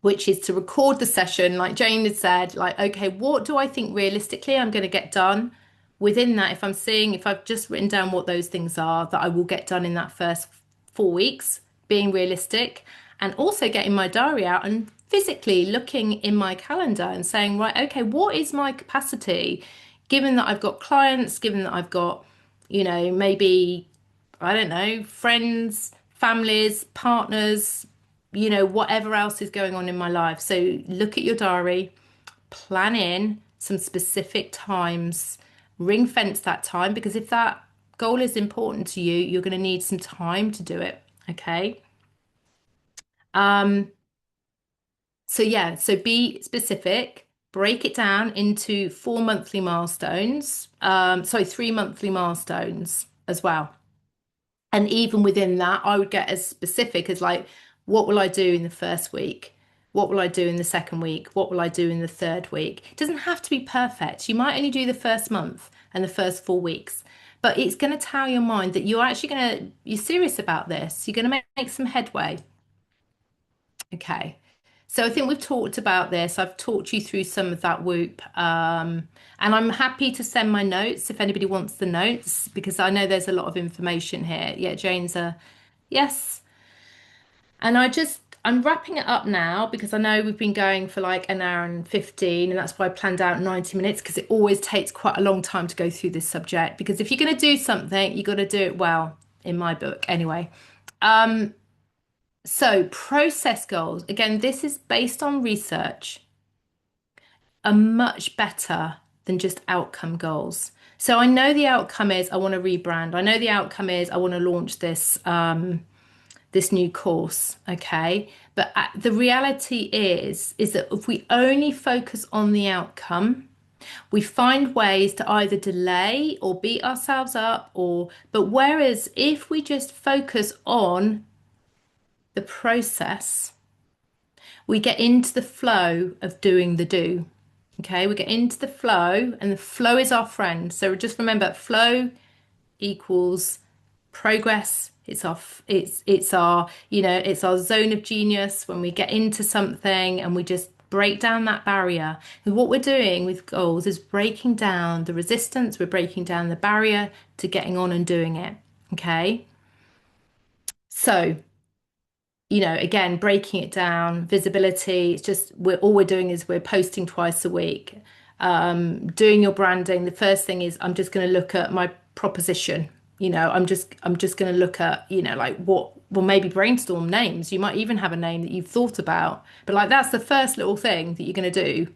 A: which is to record the session, like Jane had said, like, okay, what do I think realistically I'm going to get done within that? If I've just written down what those things are that I will get done in that first 4 weeks, being realistic, and also getting my diary out and physically looking in my calendar and saying, right, okay, what is my capacity? Given that I've got clients, given that I've got, maybe, I don't know, friends, families, partners, whatever else is going on in my life. So look at your diary, plan in some specific times, ring fence that time, because if that goal is important to you, you're going to need some time to do it. Okay. Um, so yeah, so be specific, break it down into 4 monthly milestones. Sorry, 3 monthly milestones as well. And even within that, I would get as specific as like, what will I do in the first week? What will I do in the second week? What will I do in the third week? It doesn't have to be perfect. You might only do the first month and the first 4 weeks, but it's going to tell your mind that you're serious about this. You're going to make some headway. Okay. So I think we've talked about this. I've talked you through some of that whoop. And I'm happy to send my notes if anybody wants the notes, because I know there's a lot of information here. Yeah, Jane's a yes. And I'm wrapping it up now because I know we've been going for like an hour and 15, and that's why I planned out 90 minutes because it always takes quite a long time to go through this subject. Because if you're going to do something, you've got to do it well, in my book, anyway. So, process goals, again, this is based on research, are much better than just outcome goals. So, I know the outcome is I want to rebrand. I know the outcome is I want to launch this new course, okay? But the reality is that if we only focus on the outcome, we find ways to either delay or beat ourselves up but whereas if we just focus on the process, we get into the flow of doing the do. Okay, we get into the flow, and the flow is our friend. So just remember, flow equals progress. It's our zone of genius when we get into something and we just break down that barrier. And what we're doing with goals is breaking down the resistance, we're breaking down the barrier to getting on and doing it. Okay. So again, breaking it down, visibility, it's just we're doing is we're posting twice a week. Doing your branding, the first thing is I'm just going to look at my proposition. I'm just going to look at, like maybe brainstorm names. You might even have a name that you've thought about, but like that's the first little thing that you're going to do.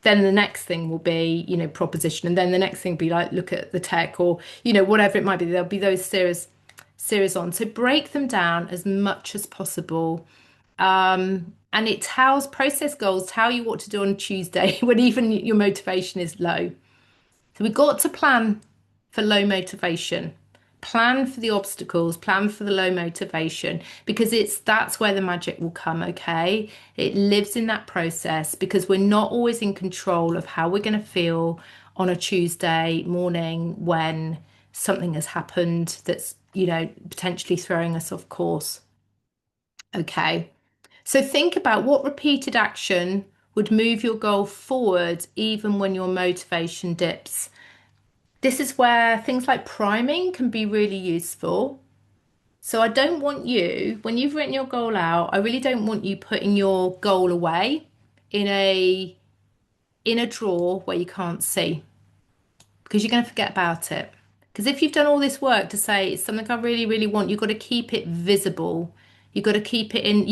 A: Then the next thing will be, proposition, and then the next thing will be like look at the tech or whatever it might be. There'll be those series on. So break them down as much as possible. And it tells process goals tell you what to do on Tuesday when even your motivation is low. So we've got to plan for low motivation. Plan for the obstacles, plan for the low motivation, because that's where the magic will come, okay? It lives in that process because we're not always in control of how we're going to feel on a Tuesday morning when something has happened that's, potentially throwing us off course. Okay. So think about what repeated action would move your goal forward even when your motivation dips. This is where things like priming can be really useful. So I don't want you, when you've written your goal out, I really don't want you putting your goal away in a drawer where you can't see, because you're going to forget about it. Because if you've done all this work to say it's something I really, really want, you've got to keep it visible. You've got to keep it in,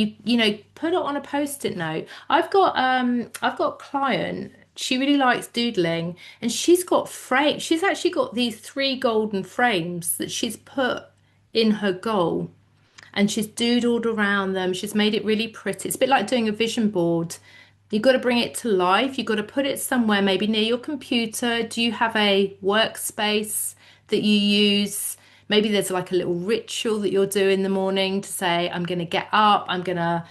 A: put it on a post-it note. I've got a client, she really likes doodling, and she's got frame. She's actually got these 3 golden frames that she's put in her goal, and she's doodled around them. She's made it really pretty. It's a bit like doing a vision board. You've got to bring it to life. You've got to put it somewhere, maybe near your computer. Do you have a workspace that you use? Maybe there's like a little ritual that you'll do in the morning to say, I'm going to get up. I'm going to,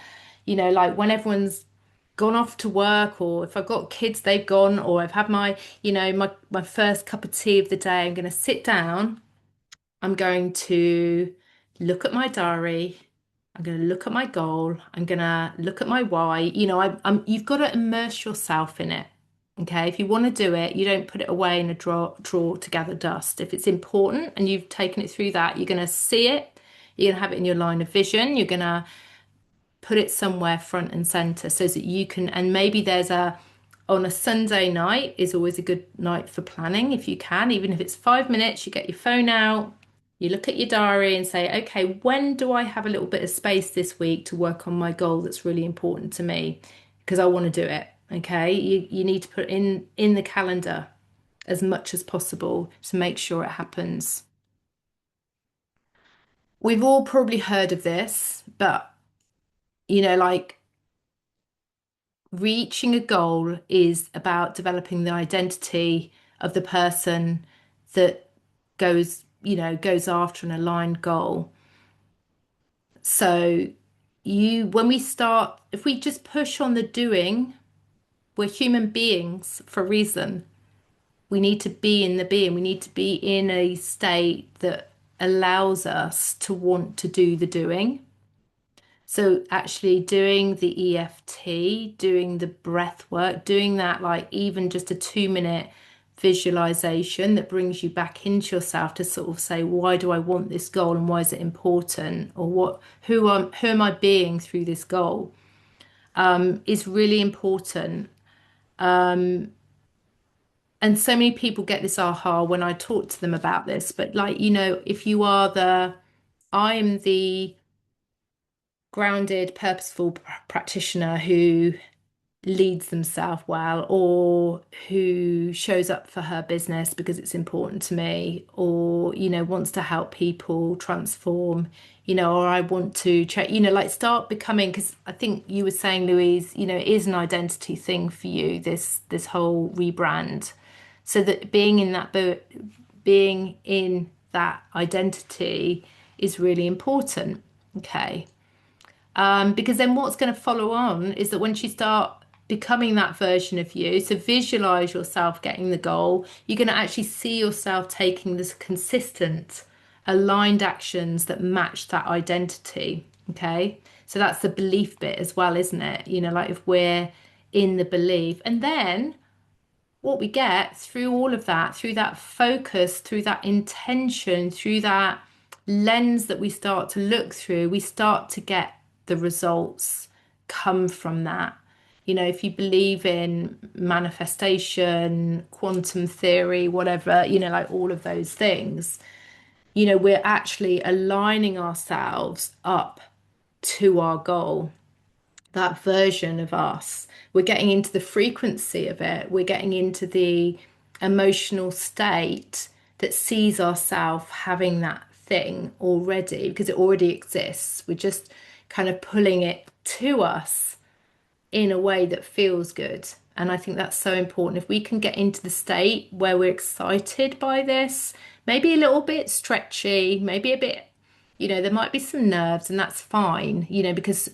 A: like when everyone's gone off to work, or if I've got kids, they've gone, or I've had my, my first cup of tea of the day, I'm going to sit down. I'm going to look at my diary. I'm going to look at my goal. I'm going to look at my why. You've got to immerse yourself in it. Okay. If you want to do it, you don't put it away in a drawer to gather dust. If it's important and you've taken it through that, you're going to see it. You're going to have it in your line of vision. You're going to put it somewhere front and center so that you can, and maybe on a Sunday night is always a good night for planning if you can, even if it's 5 minutes, you get your phone out, you look at your diary and say, okay, when do I have a little bit of space this week to work on my goal that's really important to me? Because I want to do it. Okay. You need to put in the calendar as much as possible to make sure it happens. We've all probably heard of this, but like reaching a goal is about developing the identity of the person that goes after an aligned goal. So if we just push on the doing, we're human beings for a reason. We need to be in the being. We need to be in a state that allows us to want to do the doing. So actually doing the EFT, doing the breath work, doing that like even just a 2 minute visualization that brings you back into yourself to sort of say, why do I want this goal and why is it important? Or who am I being through this goal? Is really important. And so many people get this aha when I talk to them about this. But like, if you are I am the grounded, purposeful practitioner who leads themselves well, or who shows up for her business because it's important to me, or wants to help people transform, or I want to check, like start becoming, because I think you were saying, Louise, it is an identity thing for you, this whole rebrand. So that being in that identity is really important. Okay. Because then what's going to follow on is that once you start becoming that version of you, so visualize yourself getting the goal, you're going to actually see yourself taking this consistent, aligned actions that match that identity. Okay. So that's the belief bit as well, isn't it? Like if we're in the belief, and then what we get through all of that, through that focus, through that intention, through that lens that we start to look through, we start to get the results come from that. If you believe in manifestation, quantum theory, whatever, like all of those things, we're actually aligning ourselves up to our goal, that version of us. We're getting into the frequency of it. We're getting into the emotional state that sees ourselves having that thing already because it already exists. We're just kind of pulling it to us in a way that feels good. And I think that's so important. If we can get into the state where we're excited by this, maybe a little bit stretchy, maybe a bit, there might be some nerves, and that's fine, because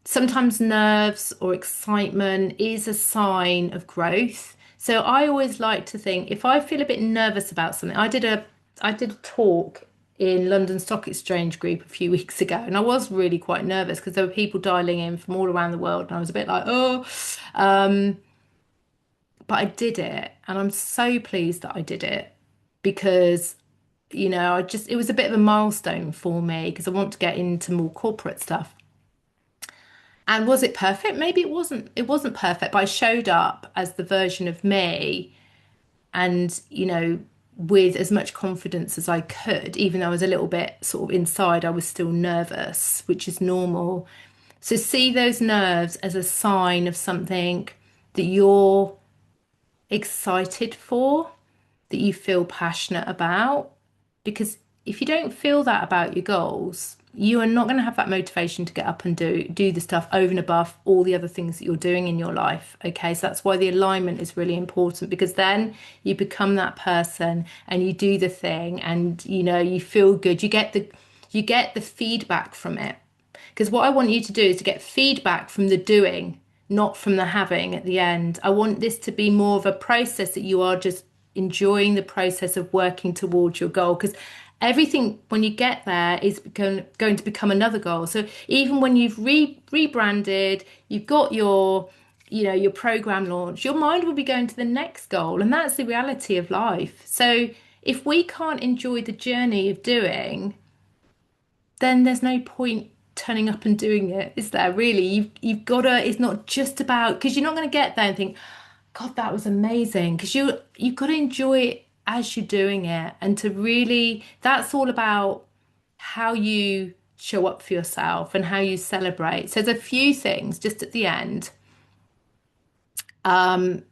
A: sometimes nerves or excitement is a sign of growth. So I always like to think if I feel a bit nervous about something, I did a talk in London Stock Exchange group a few weeks ago, and I was really quite nervous because there were people dialing in from all around the world, and I was a bit like, oh, but I did it, and I'm so pleased that I did it because it was a bit of a milestone for me because I want to get into more corporate stuff. And was it perfect? Maybe it wasn't. It wasn't perfect, but I showed up as the version of me and, with as much confidence as I could, even though I was a little bit sort of inside, I was still nervous, which is normal. So see those nerves as a sign of something that you're excited for, that you feel passionate about. Because if you don't feel that about your goals, you are not going to have that motivation to get up and do the stuff over and above all the other things that you're doing in your life. Okay, so that's why the alignment is really important, because then you become that person and you do the thing and you feel good. You get the feedback from it. Because what I want you to do is to get feedback from the doing, not from the having at the end. I want this to be more of a process that you are just enjoying the process of working towards your goal, because everything when you get there is going to become another goal. So even when you've rebranded, you've got your, your program launch, your mind will be going to the next goal. And that's the reality of life. So if we can't enjoy the journey of doing, then there's no point turning up and doing it, is there really? You've got to, it's not just about, because you're not going to get there and think, God, that was amazing. Because you've got to enjoy it as you're doing it. And to really, that's all about how you show up for yourself and how you celebrate. So there's a few things just at the end to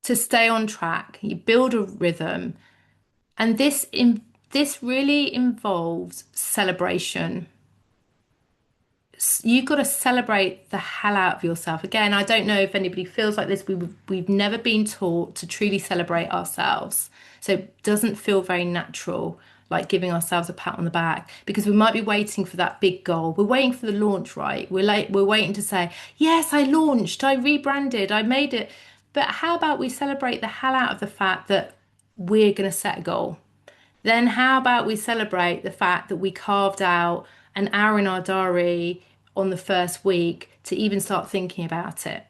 A: stay on track. You build a rhythm. And this really involves celebration. You've got to celebrate the hell out of yourself. Again, I don't know if anybody feels like this. We've never been taught to truly celebrate ourselves. So it doesn't feel very natural, like giving ourselves a pat on the back, because we might be waiting for that big goal. We're waiting for the launch, right? We're waiting to say, yes, I launched, I rebranded, I made it. But how about we celebrate the hell out of the fact that we're going to set a goal? Then how about we celebrate the fact that we carved out an hour in our diary on the first week to even start thinking about it?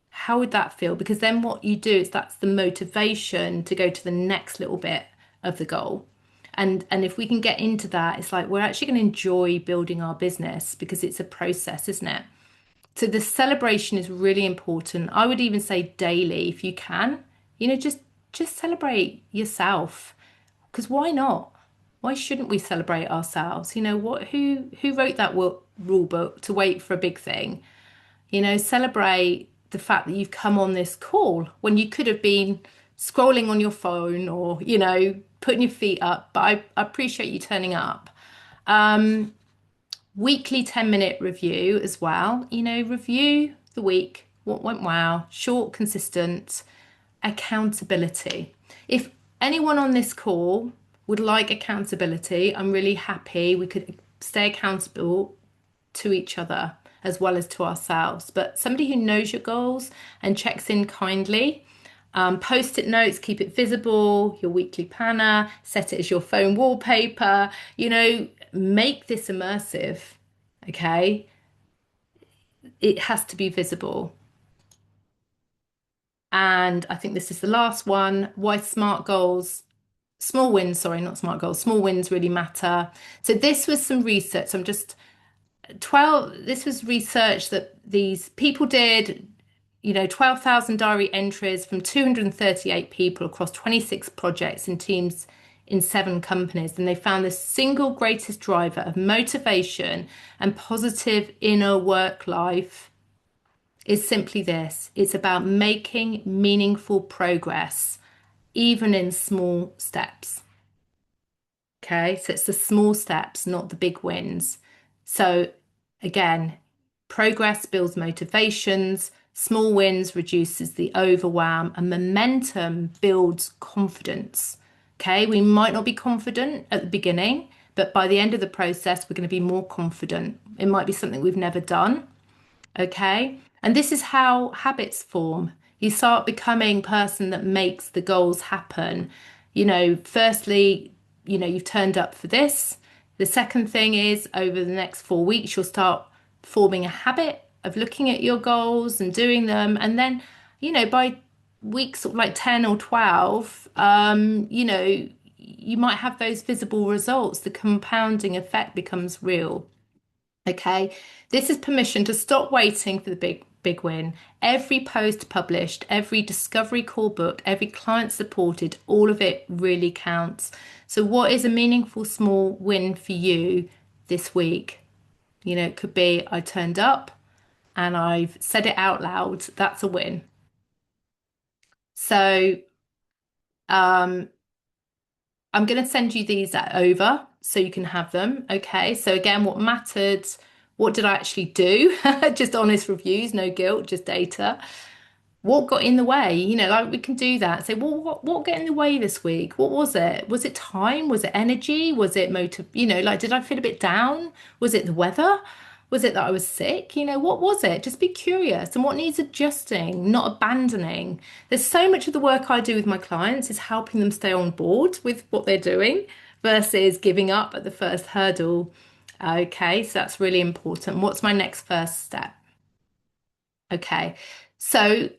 A: How would that feel? Because then what you do is that's the motivation to go to the next little bit of the goal. And if we can get into that, it's like we're actually going to enjoy building our business because it's a process, isn't it? So the celebration is really important. I would even say daily if you can. Just celebrate yourself. Because why not? Why shouldn't we celebrate ourselves? Who wrote that rule book to wait for a big thing? Celebrate the fact that you've come on this call when you could have been scrolling on your phone or, putting your feet up. But I appreciate you turning up. Weekly 10-minute review as well. Review the week. What went well? Short, consistent. Accountability. If anyone on this call would like accountability, I'm really happy we could stay accountable to each other as well as to ourselves. But somebody who knows your goals and checks in kindly, post-it notes, keep it visible, your weekly planner, set it as your phone wallpaper, make this immersive, okay? It has to be visible. And I think this is the last one, why small wins, sorry, not smart goals, small wins really matter. So this was some research. This was research that these people did, 12,000 diary entries from 238 people across 26 projects in teams in 7 companies. And they found the single greatest driver of motivation and positive inner work life is simply this. It's about making meaningful progress, even in small steps. Okay, so it's the small steps, not the big wins. So again, progress builds motivations, small wins reduces the overwhelm, and momentum builds confidence. Okay, we might not be confident at the beginning, but by the end of the process, we're going to be more confident. It might be something we've never done. Okay. And this is how habits form. You start becoming a person that makes the goals happen. Firstly, you've turned up for this. The second thing is over the next 4 weeks, you'll start forming a habit of looking at your goals and doing them. And then, by weeks sort of like 10 or 12, you might have those visible results. The compounding effect becomes real. Okay, this is permission to stop waiting for the big win. Every post published, every discovery call booked, every client supported, all of it really counts. So what is a meaningful small win for you this week? It could be I turned up and I've said it out loud. That's a win. So I'm going to send you these over so you can have them. Okay. So again, what mattered? What did I actually do? Just honest reviews, no guilt, just data. What got in the way? Like we can do that. Say, well, what got in the way this week? What was it? Was it time? Was it energy? Was it motive? Like, did I feel a bit down? Was it the weather? Was it that I was sick? What was it? Just be curious and what needs adjusting, not abandoning. There's so much of the work I do with my clients is helping them stay on board with what they're doing versus giving up at the first hurdle. Okay, so that's really important. What's my next first step? Okay, so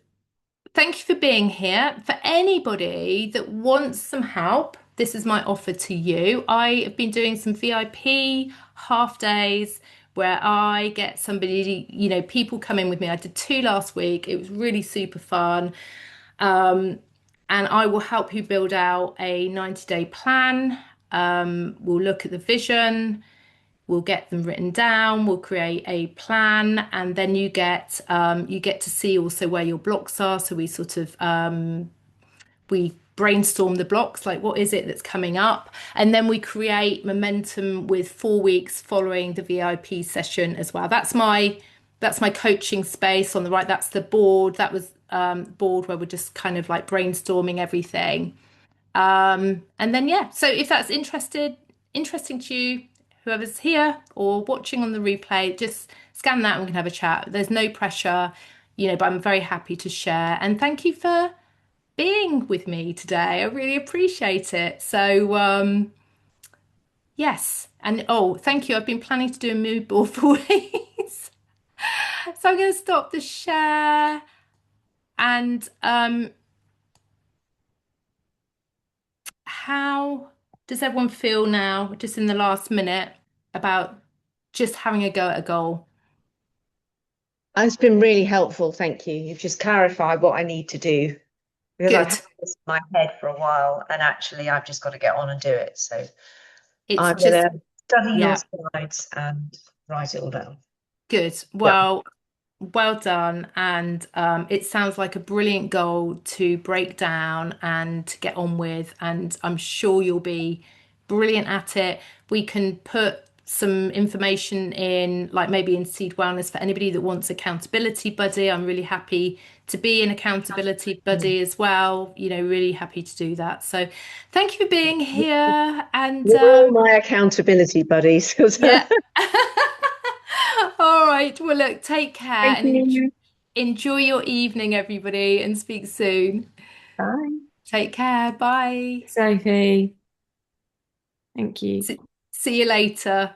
A: thank you for being here. For anybody that wants some help, this is my offer to you. I have been doing some VIP half days where I get somebody, people come in with me. I did two last week. It was really super fun. Um, and I will help you build out a 90-day plan. We'll look at the vision. We'll get them written down. We'll create a plan, and then you get to see also where your blocks are. So we brainstorm the blocks, like what is it that's coming up, and then we create momentum with 4 weeks following the VIP session as well. That's my coaching space on the right. That's the board. That was board where we're just kind of like brainstorming everything. And then yeah, so if that's interesting to you, whoever's here or watching on the replay, just scan that and we can have a chat. There's no pressure, but I'm very happy to share. And thank you for being with me today. I really appreciate it. So yes. And oh, thank you. I've been planning to do a mood board for weeks. So I'm going to stop the share and how does everyone feel now, just in the last minute, about just having a go at a goal?
B: It's been really helpful, thank you. You've just clarified what I need to do because I've
A: Good.
B: had this in my head for a while and actually I've just got to get on and do it. So
A: It's
B: I'm going
A: just,
B: to study your
A: yeah,
B: slides and write it all down.
A: good.
B: Yeah.
A: Well done. And it sounds like a brilliant goal to break down and to get on with. And I'm sure you'll be brilliant at it. We can put some information in, like maybe in Seed Wellness for anybody that wants accountability buddy. I'm really happy to be an accountability buddy as well. Really happy to do that. So thank you for being here. And
B: You're all my accountability buddies.
A: yeah. All right. Well, look, take care
B: Thank
A: and
B: you.
A: enjoy your evening, everybody, and speak soon.
B: Bye.
A: Take care. Bye.
C: Sophie, thank you.
A: See you later.